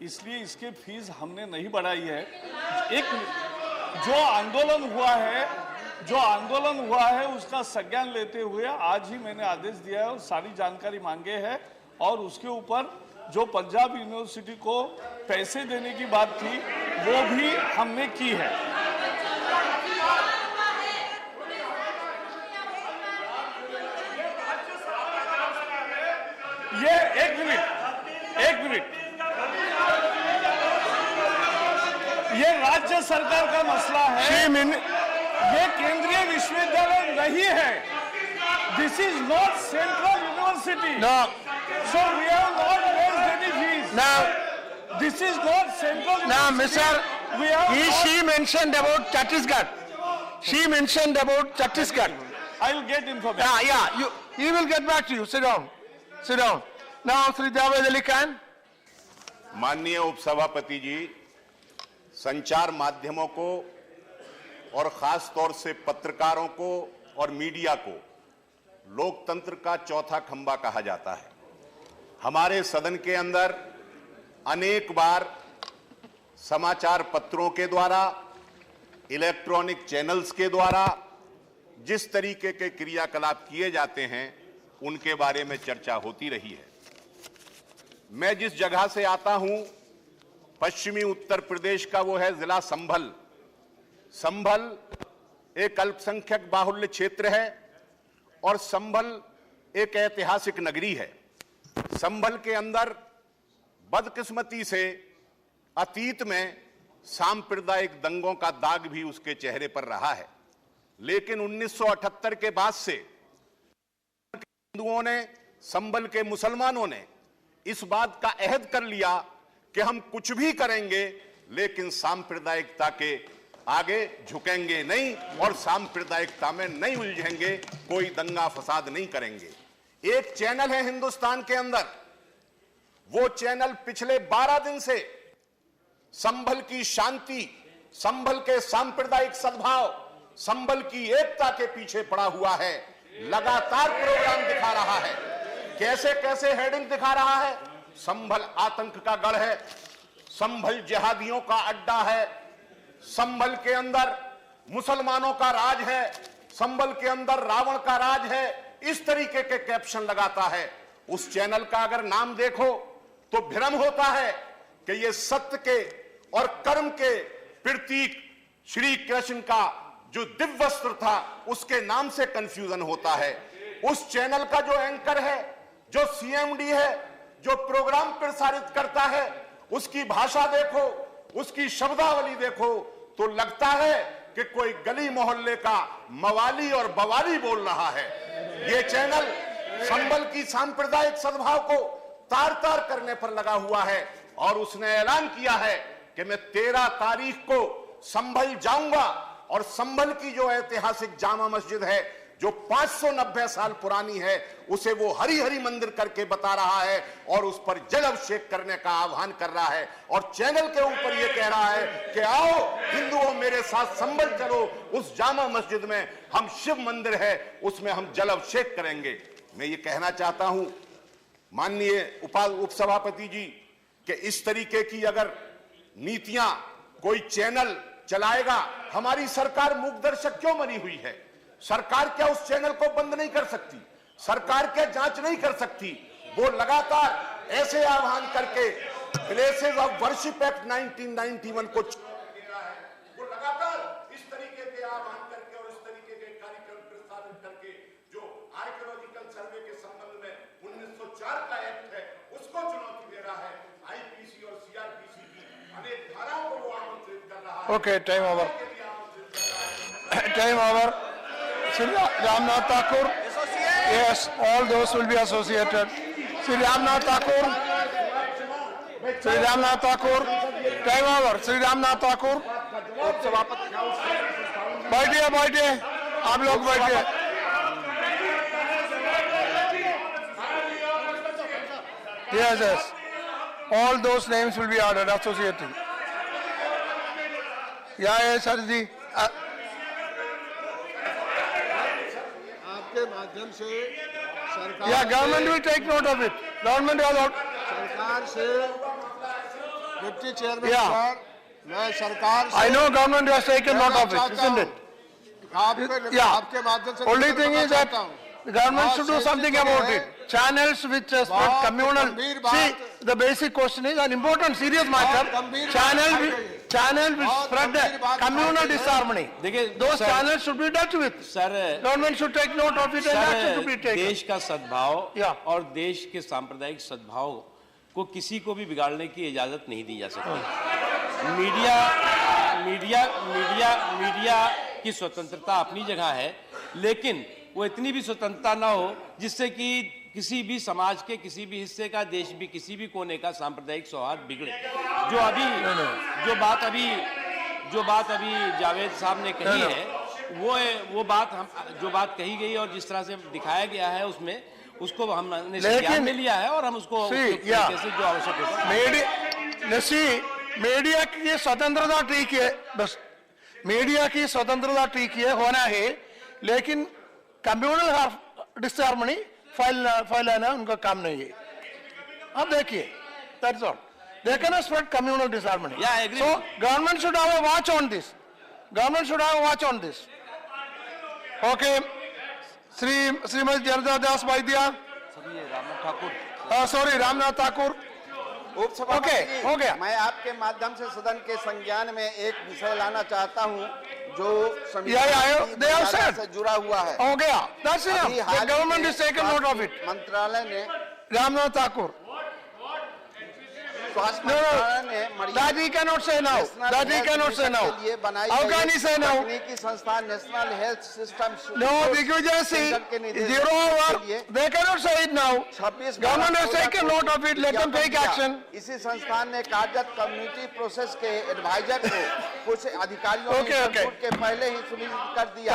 इसलिए इसके फीस हमने नहीं बढ़ाई है। एक जो आंदोलन हुआ है उसका संज्ञान लेते हुए आज ही मैंने आदेश दिया है और सारी जानकारी मांगे है और उसके ऊपर जो पंजाब यूनिवर्सिटी को पैसे देने की बात थी वो भी हमने की है। ये एक मिनट ये राज्य सरकार का मसला है, ये केंद्रीय विश्वविद्यालय नहीं है। This is not central university. So we have not raised any fees. Now, this is not central. Now, Mr. She mentioned about Chhattisgarh. I will get information. He will get back to you. Sit down. Now, Sri Javed Ali Khan. माननीय उपसभापति जी, संचार माध्यमों को और खास तौर से पत्रकारों को और मीडिया को लोकतंत्र का चौथा खंभा कहा जाता है। हमारे सदन के अंदर अनेक बार समाचार पत्रों के द्वारा, इलेक्ट्रॉनिक चैनल्स के द्वारा जिस तरीके के क्रियाकलाप किए जाते हैं उनके बारे में चर्चा होती रही है। मैं जिस जगह से आता हूं, पश्चिमी उत्तर प्रदेश का वो है जिला संभल। संभल एक अल्पसंख्यक बाहुल्य क्षेत्र है और संभल एक ऐतिहासिक नगरी है। संभल के अंदर बदकिस्मती से अतीत में सांप्रदायिक दंगों का दाग भी उसके चेहरे पर रहा है, लेकिन 1978 के बाद से हिंदुओं ने, संभल के मुसलमानों ने इस बात का अहद कर लिया कि हम कुछ भी करेंगे लेकिन सांप्रदायिकता के आगे झुकेंगे नहीं और सांप्रदायिकता में नहीं उलझेंगे, कोई दंगा फसाद नहीं करेंगे। एक चैनल है हिंदुस्तान के अंदर, वो चैनल पिछले 12 दिन से संभल की शांति, संभल के सांप्रदायिक सद्भाव, संभल की एकता के पीछे पड़ा हुआ है। लगातार प्रोग्राम दिखा रहा है। कैसे कैसे हेडिंग दिखा रहा है? संभल आतंक का गढ़ है, संभल जिहादियों का अड्डा है, संभल के अंदर मुसलमानों का राज है, संभल के अंदर रावण का राज है। इस तरीके के कैप्शन लगाता है। उस चैनल का अगर नाम देखो तो भ्रम होता है कि ये सत्य के और कर्म के प्रतीक श्री कृष्ण का जो दिव्य वस्त्र था उसके नाम से कंफ्यूजन होता है। उस चैनल का जो एंकर है, जो सीएमडी है, जो प्रोग्राम प्रसारित करता है, उसकी भाषा देखो, उसकी शब्दावली देखो, तो लगता है कि कोई गली मोहल्ले का मवाली और बवाली बोल रहा है। ये चैनल संबल की सांप्रदायिक सद्भाव को तार तार करने पर लगा हुआ है और उसने ऐलान किया है कि मैं 13 तारीख को संभल जाऊंगा और संभल की जो ऐतिहासिक जामा मस्जिद है जो 590 साल पुरानी है उसे वो हरी हरी मंदिर करके बता रहा है और उस पर जल अभिषेक करने का आह्वान कर रहा है और चैनल के ऊपर ये कह रहा है कि आओ हिंदुओं मेरे साथ संभल चलो, उस जामा मस्जिद में हम शिव मंदिर है उसमें हम जल अभिषेक करेंगे। मैं ये कहना चाहता हूं माननीय उपसभापति जी कि इस तरीके की अगर नीतियां कोई चैनल चलाएगा, हमारी सरकार मूकदर्शक क्यों बनी हुई है? सरकार क्या उस चैनल को बंद नहीं कर सकती? सरकार क्या जांच नहीं कर सकती? वो लगातार ऐसे आह्वान करके प्लेसेस ऑफ वर्शिप एक्ट 1991 को वो लगातार इस तरीके के आह्वान करके और इस तरीके के कार्यक्रम प्रस्तावित करके जो आर्कियोलॉजिकल सर्वे के संबंध में 1904 का एक्ट है उसको चुनौती दे रहा है। आईपीसी और सीआरपीसी की अनेक धाराओं को वो आमंत्रित कर रहा है। Okay, time over. Time over. Sri Ramnath Thakur. Yes, all those will be associated. Sri Ramnath Thakur. Sri Ramnath Thakur. Time over. Sri Ramnath Thakur. बैठिए बैठिए, आप लोग बैठिए। Yes, yes. All those names will be added, associated. Yeah, sir जी। आपके माध्यम से सरकार Yeah, government will take note of it. Government will not. सरकार से डिप्टी चेयरमैन Yeah. सर, मैं सरकार से I know government has taken note of it, isn't it? आपके माध्यम से Only thing is that the government should do something about it. Channels which spread communal. See, the basic question is an important, serious matter. Channel which spread communal disharmony. Those channels should be dealt with. Sir, government should take note of it and action to be taken. देश का सद्भाव और देश के सांप्रदायिक सद्भाव को किसी को भी बिगाड़ने की इजाजत नहीं दी जा सकती। मीडिया की स्वतंत्रता अपनी जगह है, लेकिन वो इतनी भी स्वतंत्रता ना हो जिससे कि किसी भी समाज के किसी भी हिस्से का, देश भी किसी भी कोने का सांप्रदायिक सौहार्द बिगड़े। जो बात अभी जावेद साहब ने कही है, वो बात कही गई और जिस तरह से दिखाया गया है उसमें उसको हमने ध्यान में लिया है और हम उसको तरीके से जो आवश्यक होगा। मीडिया की स्वतंत्रता ठीक है, बस मीडिया की स्वतंत्रता ठीक है, होना है, लेकिन कम्युनल डिसहार्मनी फैलाना उनका काम नहीं है। अब देखिए, that's all. They cannot spread communal disharmony. Yeah, I agree. So government should have a watch on this. Government should have a watch on this. Okay, Srimati Janata Das Vaidya. Sorry, Ramnath Thakur. उपसभापति हो गया। मैं आपके माध्यम से सदन के संज्ञान में एक विषय लाना चाहता हूं जो संविधान से जुड़ा हुआ है। हो गया। That's enough. The government is taken note of it. मंत्रालय ने Ramnath Thakur. That he cannot say now. That he cannot say now. How can he say now? तकनीकी संस्थान national health system. No, because zero hour. They cannot say it now. Government has taken note of it. Let them take action. इसी संस्थान ने कार्यरत community process के adviser को कुछ अधिकारियों ने रिपोर्ट के पहले ही सुनिश्चित कर दिया।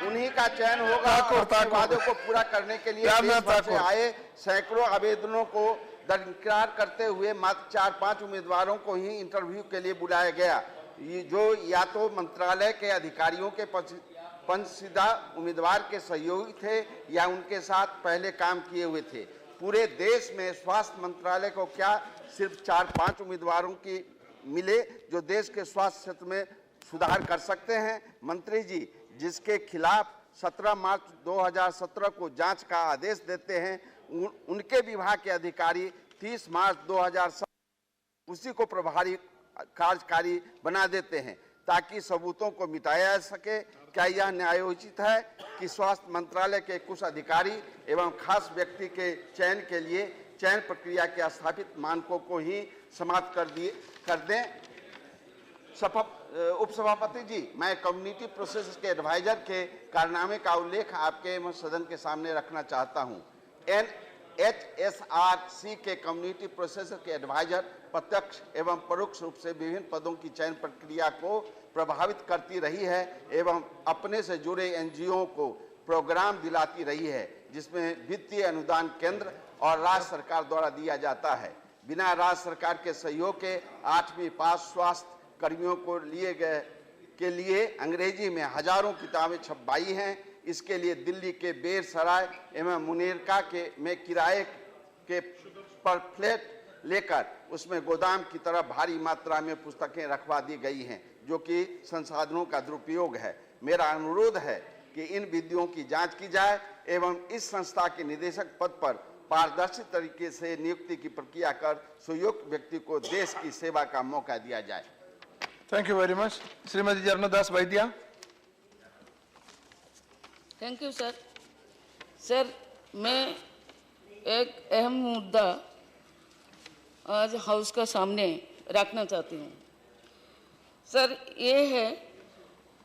उन्हीं का चयन होगा। वादों को पूरा करने के लिए देश भर से आए सैकड़ों आवेदनों को दरकिनार करते हुए मात्र 4-5 उम्मीदवारों को ही इंटरव्यू के लिए बुलाया गया, जो या तो मंत्रालय के अधिकारियों के पंचसीधा उम्मीदवार के सहयोगी थे या उनके साथ पहले काम किए हुए थे। पूरे देश में स्वास्थ्य मंत्रालय को क्या सिर्फ 4-5 उम्मीदवारों की मिले जो देश के स्वास्थ्य क्षेत्र में सुधार कर सकते हैं? मंत्री जी, जिसके खिलाफ 17 मार्च 2017 को जांच का आदेश देते हैं, उनके विभाग के अधिकारी 30 मार्च 2007 उसी को प्रभारी कार्यकारी बना देते हैं। ताकि सबूतों को मिटाया जा सके। क्या यह न्यायोचित है कि स्वास्थ्य मंत्रालय के कुछ अधिकारी एवं खास व्यक्ति के चयन के लिए चयन प्रक्रिया के स्थापित मानकों को ही समाप्त कर दें? उपसभापति जी, मैं कम्युनिटी प्रोसेस के एडवाइजर के कारनामे का उल्लेख आपके सदन के सामने रखना चाहता हूं। NHSRC के कम्युनिटी प्रोसेस के एडवाइजर प्रत्यक्ष एवं परोक्ष रूप से विभिन्न पदों की चयन प्रक्रिया को प्रभावित करती रही है एवं अपने से जुड़े NGO को प्रोग्राम दिलाती रही है, जिसमें वित्तीय अनुदान केंद्र और राज्य सरकार द्वारा दिया जाता है। बिना राज्य सरकार के सहयोग के 8वीं पास स्वास्थ्य कर्मियों को के लिए अंग्रेजी में हजारों किताबें छपवाई हैं। इसके लिए दिल्ली के बेर सराय एवं मुनेरका में किराए के पर फ्लैट लेकर उसमें गोदाम की तरह भारी मात्रा में पुस्तकें रखवा दी गई हैं, जो कि संसाधनों का दुरुपयोग है। मेरा अनुरोध है कि इन विधियों की जांच की जाए एवं इस संस्था के निदेशक पद पर पारदर्शी तरीके से नियुक्ति की प्रक्रिया कर सुयोग्य व्यक्ति को देश की सेवा का मौका दिया जाए। Thank you very much. Shrimati Jarnadas Vaidya. Thank you sir. Sir, मैं एक अहम मुद्दा आज हाउस का सामने रखना चाहती हूँ। सर, ये है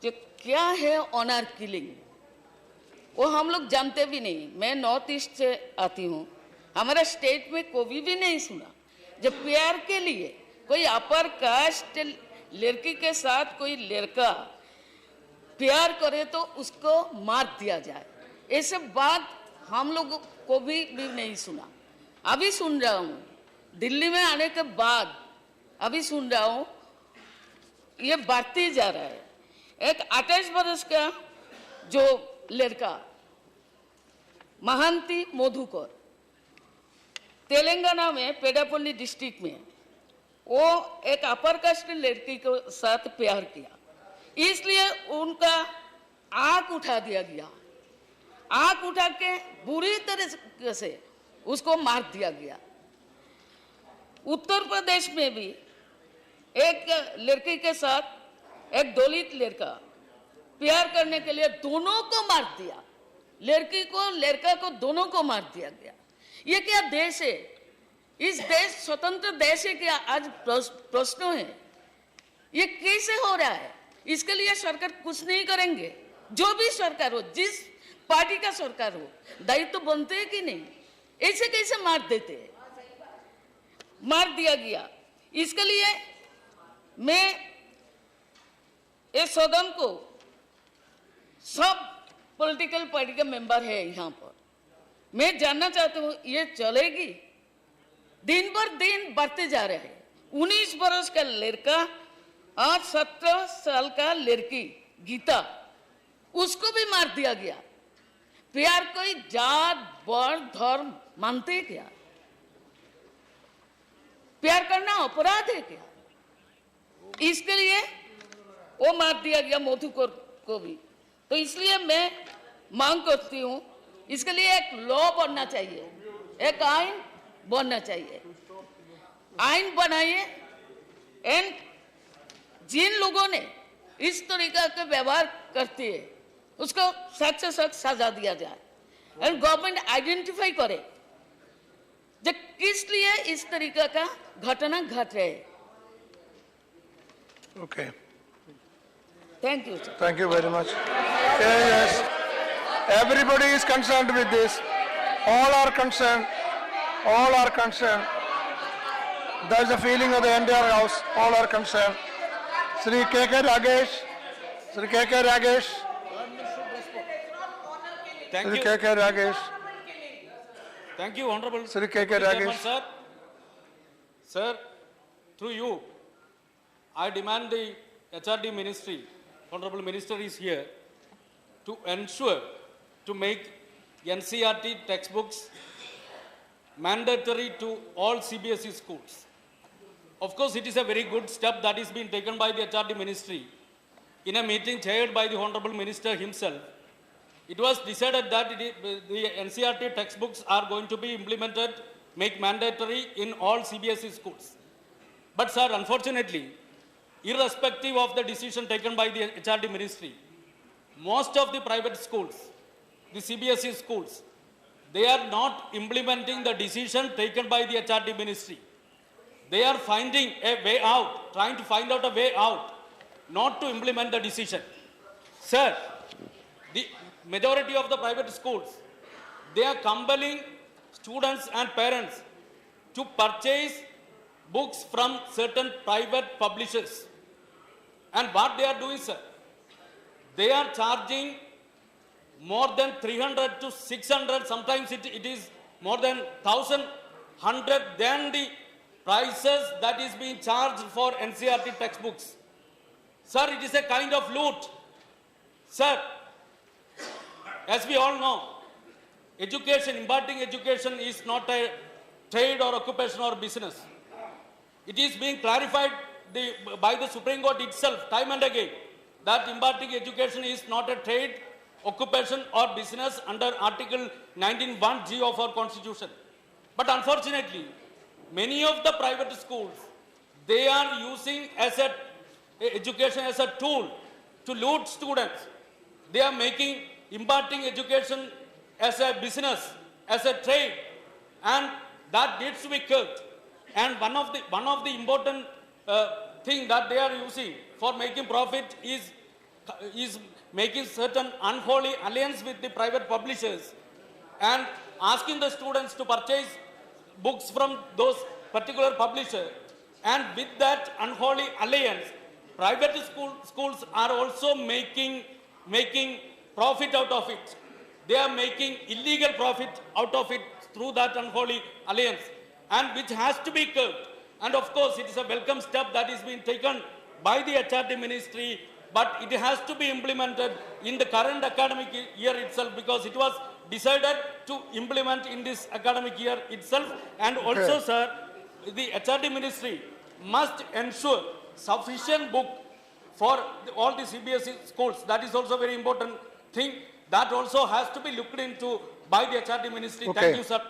कि क्या है ऑनर किलिंग, वो हम लोग जानते भी नहीं। मैं नॉर्थ ईस्ट से आती हूँ, हमारे स्टेट में कोई भी नहीं सुना जब प्यार के लिए कोई अपर कास्ट लड़की के साथ कोई लड़का प्यार करे तो उसको मार दिया जाए। ऐसे बात हम लोग को भी नहीं सुना। अभी सुन रहा हूँ, दिल्ली में आने के बाद अभी सुन रहा हूँ, ये बढ़ती जा रहा है। एक 28 वर्ष का जो लड़का महांती मधुकर, तेलंगाना में पेडापल्ली डिस्ट्रिक्ट में, वो एक अपर कास्ट लड़की के साथ प्यार किया, इसलिए उनका आंख उठा दिया गया। आंख उठा के बुरी तरह से उसको मार दिया गया। उत्तर प्रदेश में भी एक लड़की के साथ एक दलित लड़का प्यार करने के लिए दोनों को मार दिया, लड़की को लड़का को दोनों को मार दिया गया। ये क्या देश है? इस देश स्वतंत्र देश है क्या? आज प्रश्न है, ये कैसे हो रहा है? इसके लिए सरकार कुछ नहीं करेंगे। जो भी सरकार हो, जिस पार्टी का सरकार हो, दायित्व तो बनते हैं कि नहीं? ऐसे कैसे मार देते हैं? मार दिया गया। इसके लिए मैं इस सदन को, सब पॉलिटिकल पार्टी के मेंबर है यहाँ पर, मैं जानना चाहती हूँ ये चलेगी? दिन पर दिन बढ़ते जा रहे हैं। 19 वर्ष का लड़का, आज 17 साल का लड़की गीता, उसको भी मार दिया गया। प्यार कोई जात वर्ण धर्म मानते क्या? प्यार करना अपराध है क्या? इसके लिए वो मार दिया गया मधुकर को भी। तो इसलिए मैं मांग करती हूँ, इसके लिए एक लॉ बनना चाहिए, एक आइन बनना चाहिए। आइन बनाइए एंड जिन लोगों ने इस तरीका के व्यवहार करते हैं उसको सख्त से सख्त सजा दिया जाए एंड गवर्नमेंट आइडेंटिफाई करे जब किस लिए इस तरीका का घटना घट रहे। Okay. Thank you, sir. Thank you very much. Yes. Everybody is concerned with this. All are concerned. All are concerned. There is a feeling of the entire house. All are concerned. Sri K.K. Ragesh. Sri K.K. Ragesh. Thank Sri you. K.K. Ragesh. Thank you, Honorable Sri K.K. Ragesh. Sir. Sir, through you, I demand the HRD Ministry, Honorable Minister is here, to ensure to make NCERT textbooks mandatory to all CBSE schools. Of course, it is a very good step that is being taken by the HRD Ministry. In a meeting chaired by the Honorable Minister himself, it was decided that the NCERT textbooks are going to be implemented, make mandatory in all CBSE schools. But sir, unfortunately, irrespective of the decision taken by the HRD ministry, most of the private schools, the CBSE schools, they are not implementing the decision taken by the HRD ministry. They are finding a way out, trying to find out a way out, not to implement the decision. Sir, the majority of the private schools, they are compelling students and parents to purchase books from certain private publishers. And what they are doing, sir, they are charging more than 300 to 600, sometimes it is more than 1,100 than the prices that is being charged for NCERT textbooks. Sir, it is a kind of loot. Sir, as we all know, education, imparting education is not a trade or occupation or business. It is being clarified by the Supreme Court itself time and again that imparting education is not a trade, occupation or business under Article 19(1)(g) of our Constitution. But unfortunately, many of the private schools, they are using education as a tool to loot students. They are making imparting education as a business, as a trade, and that needs to be curbed. And one of the important thing that they are using for making profit is making certain unholy alliance with the private publishers and asking the students to purchase books from those particular publishers. And with that unholy alliance, private schools are also making profit out of it. They are making illegal profit out of it through that unholy alliance, and which has to be curbed. And of course, it is a welcome step that is being taken by the HRD ministry, but it has to be implemented in the current academic year itself, because it was decided to implement in this academic year itself. And also, sir, the HRD ministry must ensure sufficient book for all the CBSE schools. That is also very important thing. That also has to be looked into by the HRD ministry. Okay. Thank you, sir.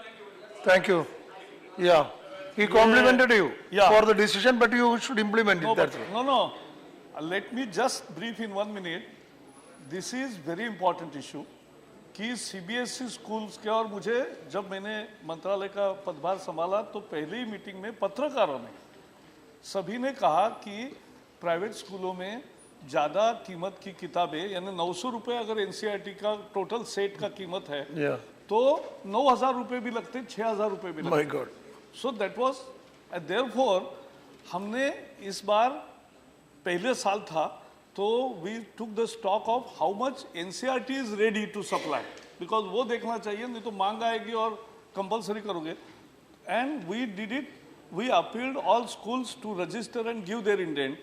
Thank you. Yeah. He complimented you for the decision, but you should implement it. That's right. No. Let me just brief in 1 minute. This is very important issue कि CBSE schools के, और मुझे जब मैंने मंत्रालय का पदभार संभाला तो पहली मीटिंग में पत्रकारों ने सभी ने कहा कि प्राइवेट स्कूलों में ज़्यादा कीमत की किताबें, यानी 900 रुपये अगर NCERT का टोटल सेट का कीमत है तो 9,000 रुपये भी लगते, 6,000 रुपये भी लगते। My God. So that was, therefore हमने इस बार पहले साल था तो we took the stock of how much NCERT is ready to supply, because वो देखना चाहिए, नहीं तो मांग आएगी और कंपलसरी करोगे। And we did it. We appealed all schools to register and give their indent.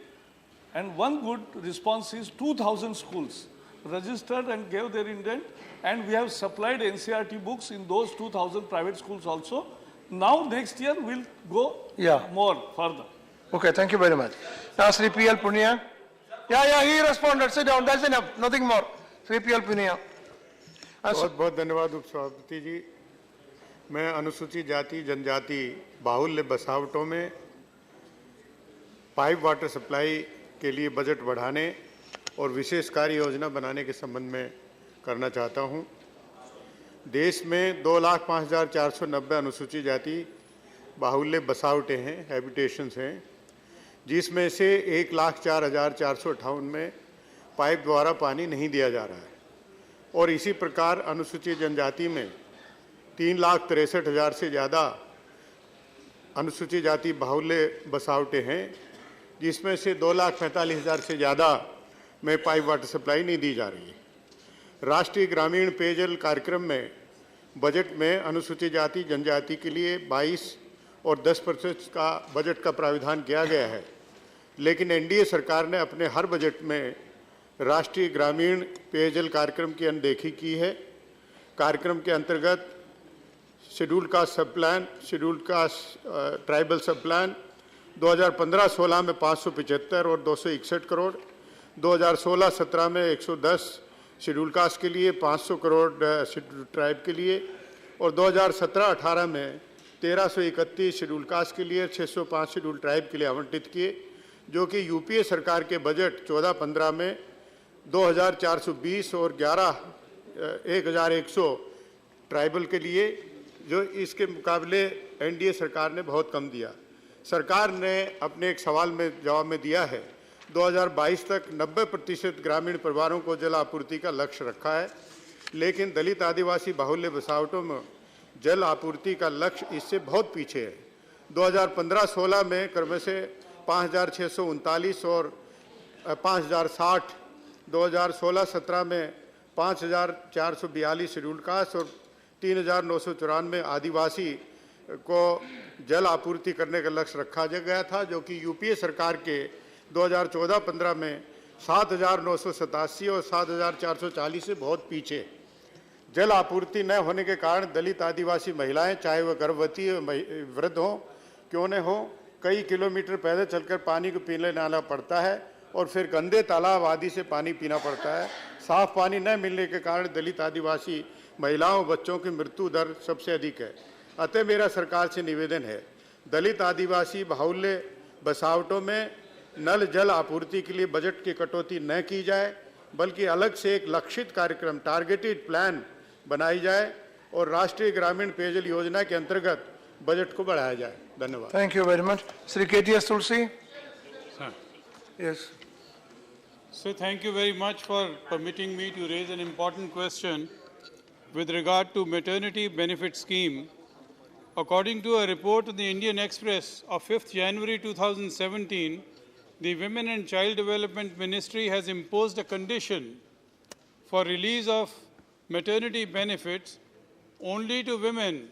And one good response is 2,000 schools registered and gave their indent, and we have supplied NCERT books in those 2,000 private schools also. Now next year we'll go more further. Okay, thank you very much. Now Sri P.L. Punia. Yeah, he responded. Sit down, that's enough. Nothing more. Sri P.L. Punia. बहुत बहुत धन्यवाद उपसभापति जी। मैं अनुसूचित जाति जनजाति बाहुल्य बसावटों में पाइप वाटर सप्लाई के लिए बजट बढ़ाने और विशेष कार्य योजना बनाने के संबंध में करना चाहता हूं। देश में 2,05,490 अनुसूचित जाति बाहुल्य बसावटें हैं, हैबिटेशंस हैं, जिसमें से 1,04,458 में पाइप द्वारा पानी नहीं दिया जा रहा है, और इसी प्रकार अनुसूचित जनजाति में 3,63,000 से ज़्यादा अनुसूचित जाति बाहुल्य बसावटें हैं, जिसमें से 2,45,000 से ज़्यादा में पाइप वाटर सप्लाई नहीं दी जा रही है। राष्ट्रीय ग्रामीण पेयजल कार्यक्रम में बजट में अनुसूचित जाति जनजाति के लिए 22 और 10% का बजट का प्राविधान किया गया है, लेकिन एनडीए सरकार ने अपने हर बजट में राष्ट्रीय ग्रामीण पेयजल कार्यक्रम की अनदेखी की है। कार्यक्रम के अंतर्गत शेड्यूल कास्ट सब प्लान, शेड्यूल कास्ट ट्राइबल सब प्लान 2015-16 में 575 और 261 करोड़, 2016-17 में 110 शेड्यूल कास्ट के लिए, 500 करोड़ शेड्यूल ट्राइब के लिए, और 2017-18 में 1331 शेड्यूल कास्ट के लिए, 605 शेड्यूल ट्राइब के लिए आवंटित किए, जो कि यूपीए सरकार के बजट 14-15 में 2420 और 1100 ट्राइबल के लिए, जो इसके मुकाबले एनडीए सरकार ने बहुत कम दिया। सरकार ने अपने एक सवाल में जवाब में दिया है 2022 तक 90% ग्रामीण परिवारों को जल आपूर्ति का लक्ष्य रखा है, लेकिन दलित आदिवासी बाहुल्य बसावटों में जल आपूर्ति का लक्ष्य इससे बहुत पीछे है। 2015-16 में क्रम से 5639 और 5060, 2016-17 में 5442 शेड्यूल्ड कास्ट और 3994 आदिवासी को जल आपूर्ति करने का लक्ष्य रखा गया था, जो कि यूपीए सरकार के 2014-15 में 7987 और 7440 से बहुत पीछे। जल आपूर्ति न होने के कारण दलित आदिवासी महिलाएं, चाहे वह गर्भवती वृद्ध हों क्यों न हो, कई किलोमीटर पैदल चलकर पानी को पीने लाना पड़ता है और फिर गंदे तालाब आदि से पानी पीना पड़ता है। साफ पानी न मिलने के कारण दलित आदिवासी महिलाओं बच्चों की मृत्यु दर सबसे अधिक है। अतः मेरा सरकार से निवेदन है, दलित आदिवासी बाहुल्य बसावटों में नल जल आपूर्ति के लिए बजट की कटौती न की जाए, बल्कि अलग से एक लक्षित कार्यक्रम टारगेटेड प्लान बनाई जाए और राष्ट्रीय ग्रामीण पेयजल योजना के अंतर्गत बजट को बढ़ाया जाए। धन्यवाद। Thank you very much. Shri KTS Tulsi. Yes. So thank you very much for permitting me to raise an important question with regard to maternity benefit scheme. According to a report of the Indian Express of 5th January 2017, the Women and Child Development Ministry has imposed a condition for release of maternity benefits only to women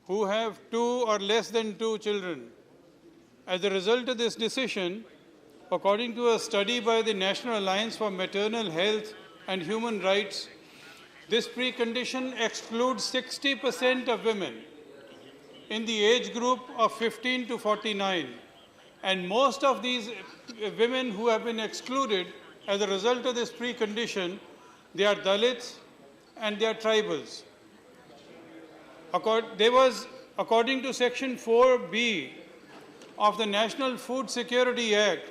who have 2 or less than 2 children. As a result of this decision, according to a study by the National Alliance for Maternal Health and Human Rights, this precondition excludes 60% of women in the age group of 15 to 49. And most of these women who have been excluded as a result of this precondition, they are Dalits and they are tribals. According to Section 4B of the National Food Security Act,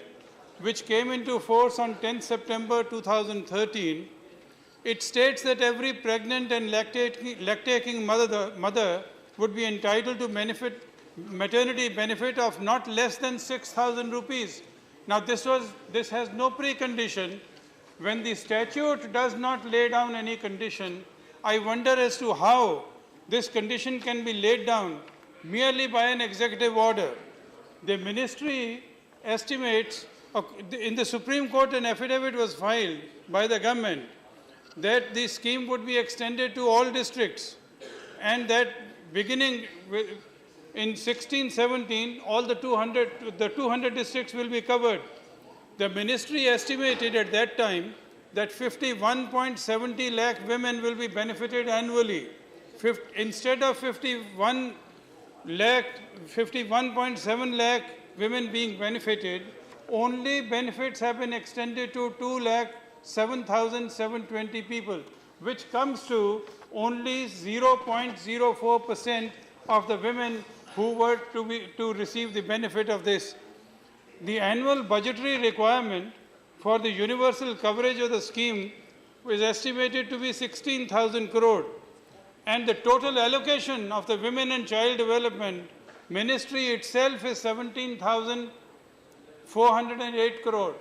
which came into force on 10 September 2013, it states that every pregnant and lactating mother would be entitled to maternity benefit of not less than 6,000 rupees. Now this has no precondition. When the statute does not lay down any condition, I wonder as to how this condition can be laid down merely by an executive order. The ministry estimates, in the Supreme Court an affidavit was filed by the government that the scheme would be extended to all districts, and that beginning in 16-17, all the 200 districts will be covered. The ministry estimated at that time that 51.70 lakh women will be benefited annually. Instead of 51.7 lakh women being benefited, only benefits have been extended to 2,07,720 people, which comes to only 0.04% of the women who were to receive the benefit of this. The annual budgetary requirement for the universal coverage of the scheme is estimated to be 16,000 crore, and the total allocation of the Women and Child Development Ministry itself is 17,408 crore.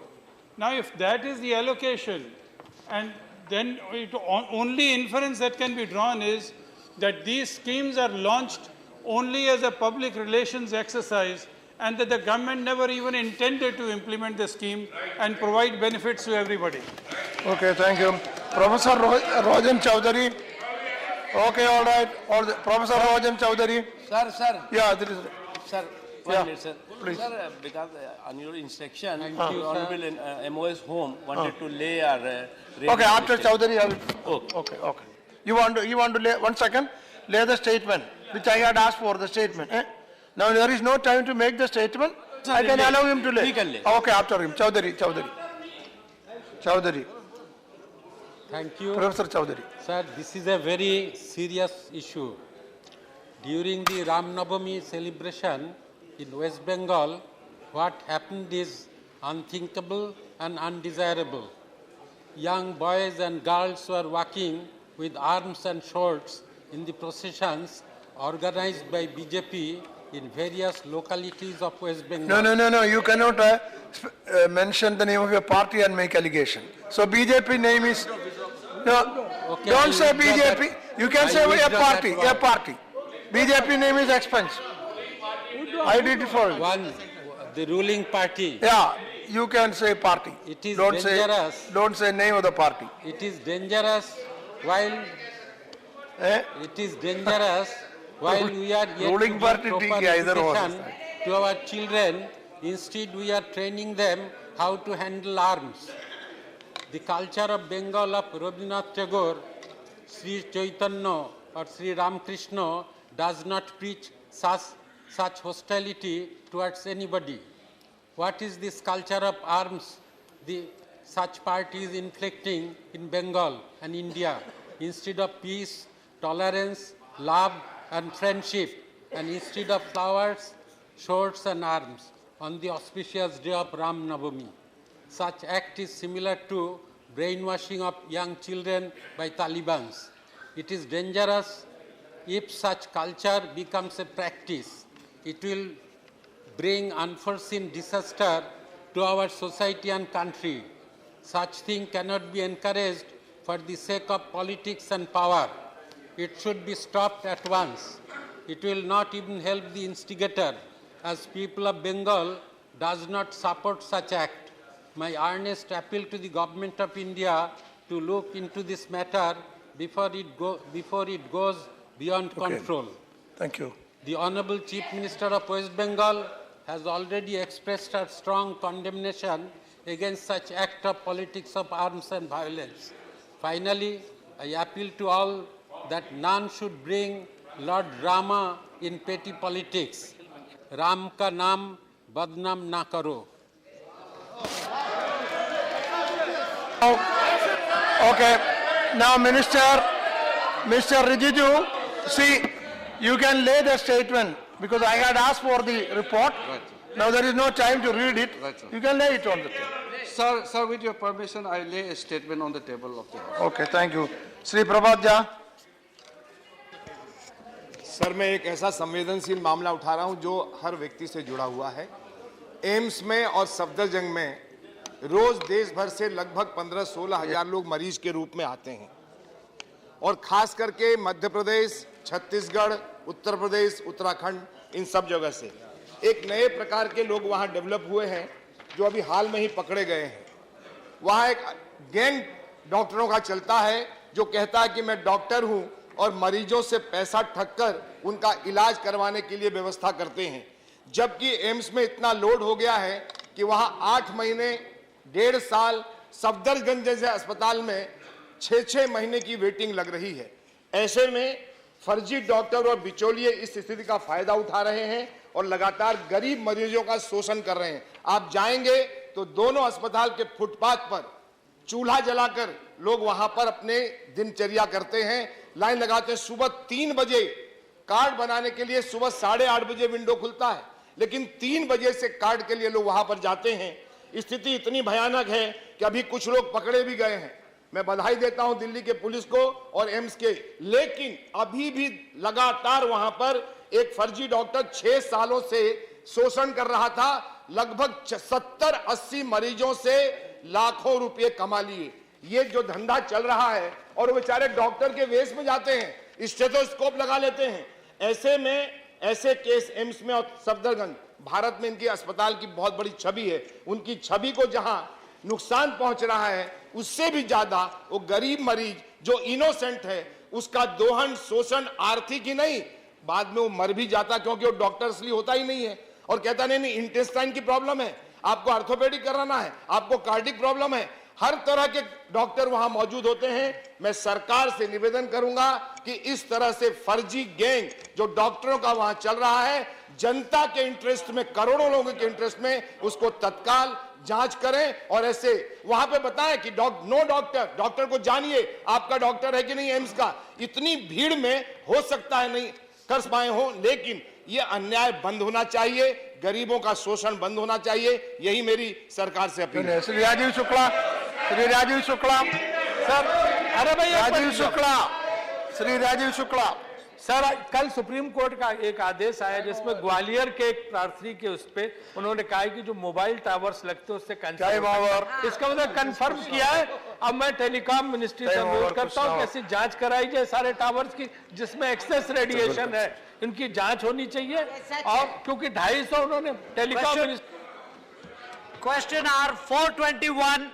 Now, if that is the allocation, and then only inference that can be drawn is that these schemes are launched only as a public relations exercise, and that the government never even intended to implement the scheme and provide benefits to everybody. Okay, thank you. Professor Rajan Chowdhury. Okay, all right. Professor Rajan Chowdhury. Sir. Yeah, there is. Sir, one minute, sir. Please. Sir, because on your instruction, Honorable MOS Home wanted to lay our... okay, after Chowdhury, I will... Okay. You want to lay, 1 second, lay the statement, which I had asked for, the statement. Now, there is no time to make the statement. Sir, I can allow him to lay. Okay, after him. Chowdhury. Thank you. Professor Chowdhury. Sir, this is a very serious issue. During the Ram Navami celebration in West Bengal, what happened is unthinkable and undesirable. Young boys and girls were walking with arms and swords in the processions organized by BJP in various localities of West Bengal. No. You cannot mention the name of your party and make allegation. So BJP name is... No, Okay, don't I say withdraw BJP. that- You can I say a withdraw that party, word. a party. BJP name is expense. I did it for you. One, the ruling party. Yeah, you can say party. It is Don't dangerous. Don't say name of the party. It is dangerous while it is dangerous while we are yet Ruling to party give proper ठीक है, इधर हो education to our children. Instead, we are training them how to handle arms. The culture of Bengal of Rabindranath Tagore, Sri Chaitanya or Sri Ramakrishna does not preach such hostility towards anybody. What is this culture of arms such parties inflicting in Bengal and India instead of peace, tolerance, love and friendship, and instead of flowers, swords and arms on the auspicious day of Ram Navami? Such act is similar to brainwashing of young children by Talibans. It is dangerous if such culture becomes a practice. It will bring unforeseen disaster to our society and country. Such thing cannot be encouraged for the sake of politics and power. It should be stopped at once. It will not even help the instigator, as people of Bengal does not support such act. My earnest appeal to the Government of India to look into this matter before it goes beyond control. Thank you. The Honorable Chief Minister of West Bengal has already expressed her strong condemnation against such act of politics of arms and violence. Finally, I appeal to all that none should bring Lord Rama in petty politics. Ram ka naam badnaam na karo. Okay. Now, Mr. Rijiju, see, you can lay the statement because I had asked for the report. Right. Now there is no time to read it. Right, sir. You can lay it on the table. Sir, with your permission, I lay a statement on the table of the House. Okay, thank you. Sri Prabhat Jha. Sir, मैं एक ऐसा संवेदनशील मामला उठा रहा हूं जो हर व्यक्ति से जुड़ा हुआ है। एम्स में और सफदरजंग में रोज देश भर से लगभग 15-16 हजार लोग मरीज के रूप में आते हैं और खास करके मध्य प्रदेश, छत्तीसगढ़, उत्तर प्रदेश, उत्तराखंड, इन सब जगह से एक नए प्रकार के लोग वहां डेवलप हुए हैं जो अभी हाल में ही पकड़े गए हैं। वहां एक गैंग डॉक्टरों का चलता है जो कहता है कि मैं डॉक्टर हूं और मरीजों से पैसा ठगकर उनका इलाज करवाने के लिए व्यवस्था करते हैं, जबकि एम्स में इतना लोड हो गया है कि वहां 8 महीने, 1.5 साल, सफदरजंग जैसे अस्पताल में 6-6 महीने की वेटिंग लग रही है। ऐसे में फर्जी डॉक्टर और बिचौलिए इस स्थिति का फायदा उठा रहे हैं और लगातार गरीब मरीजों का शोषण कर रहे हैं। आप जाएंगे तो दोनों अस्पताल के फुटपाथ पर चूल्हा जलाकर लोग वहां पर अपने दिनचर्या करते हैं, लाइन लगाते हैं। सुबह 3 बजे कार्ड बनाने के लिए सुबह 8:30 बजे विंडो खुलता है, लेकिन 3 बजे से कार्ड के लिए लोग वहां पर जाते हैं। स्थिति इतनी भयानक है कि अभी कुछ लोग पकड़े भी गए हैं। मैं बधाई देता हूं दिल्ली के पुलिस को और एम्स के, लेकिन अभी भी लगातार वहां पर एक फर्जी डॉक्टर 6 सालों से शोषण कर रहा था। लगभग 70-80 मरीजों से लाखों रुपए कमा लिए। ये जो धंधा चल रहा है और वो बेचारे डॉक्टर के वेश में जाते हैं, स्टेथोस्कोप लगा लेते हैं। ऐसे में ऐसे केस एम्स में और सफदरजंग, भारत में इनकी अस्पताल की बहुत बड़ी छवि है। उनकी छवि को जहां नुकसान पहुंच रहा है, उससे भी ज्यादा वो गरीब मरीज जो इनोसेंट है उसका दोहन, शोषण, आर्थिक ही नहीं, बाद में वो मर भी जाता क्योंकि वो डॉक्टर इसलिए होता ही नहीं है और कहता नहीं इंटेस्टाइन की प्रॉब्लम है, आपको ऑर्थोपेडिक कराना है, आपको कार्डिक प्रॉब्लम है। हर तरह के डॉक्टर वहां मौजूद होते हैं। मैं सरकार से निवेदन करूंगा कि इस तरह से फर्जी गैंग जो डॉक्टरों का वहां चल रहा है, जनता के इंटरेस्ट में, करोड़ों लोगों के इंटरेस्ट में, उसको तत्काल जांच करें और ऐसे वहां पे बताएं कि नो डॉक्टर को जानिए आपका डॉक्टर है कि नहीं एम्स का। इतनी भीड़ में हो सकता है नहीं कर पाए हो, लेकिन ये अन्याय बंद होना चाहिए, गरीबों का शोषण बंद होना चाहिए, यही मेरी सरकार से अपील है। श्री राजीव शुक्ला, श्री राजीव शुक्ला सर, अरे भाई राजीव शुक्ला, श्री राजीव शुक्ला सर, कल सुप्रीम कोर्ट का एक आदेश आया जिसमें ग्वालियर के एक प्रार्थी के उस पे उन्होंने कहा है कि जो मोबाइल टावर्स लगते हैं उससे कैंसिल, इसका मतलब कंफर्म किया है। अब मैं टेलीकॉम मिनिस्ट्री से अनुरोध करता हूँ कि ऐसी जांच कराई जाए सारे टावर्स की जिसमें एक्सेस रेडिएशन है, इनकी जांच होनी चाहिए। और क्योंकि 250 उन्होंने टेलीकॉम क्वेश्चन आर 421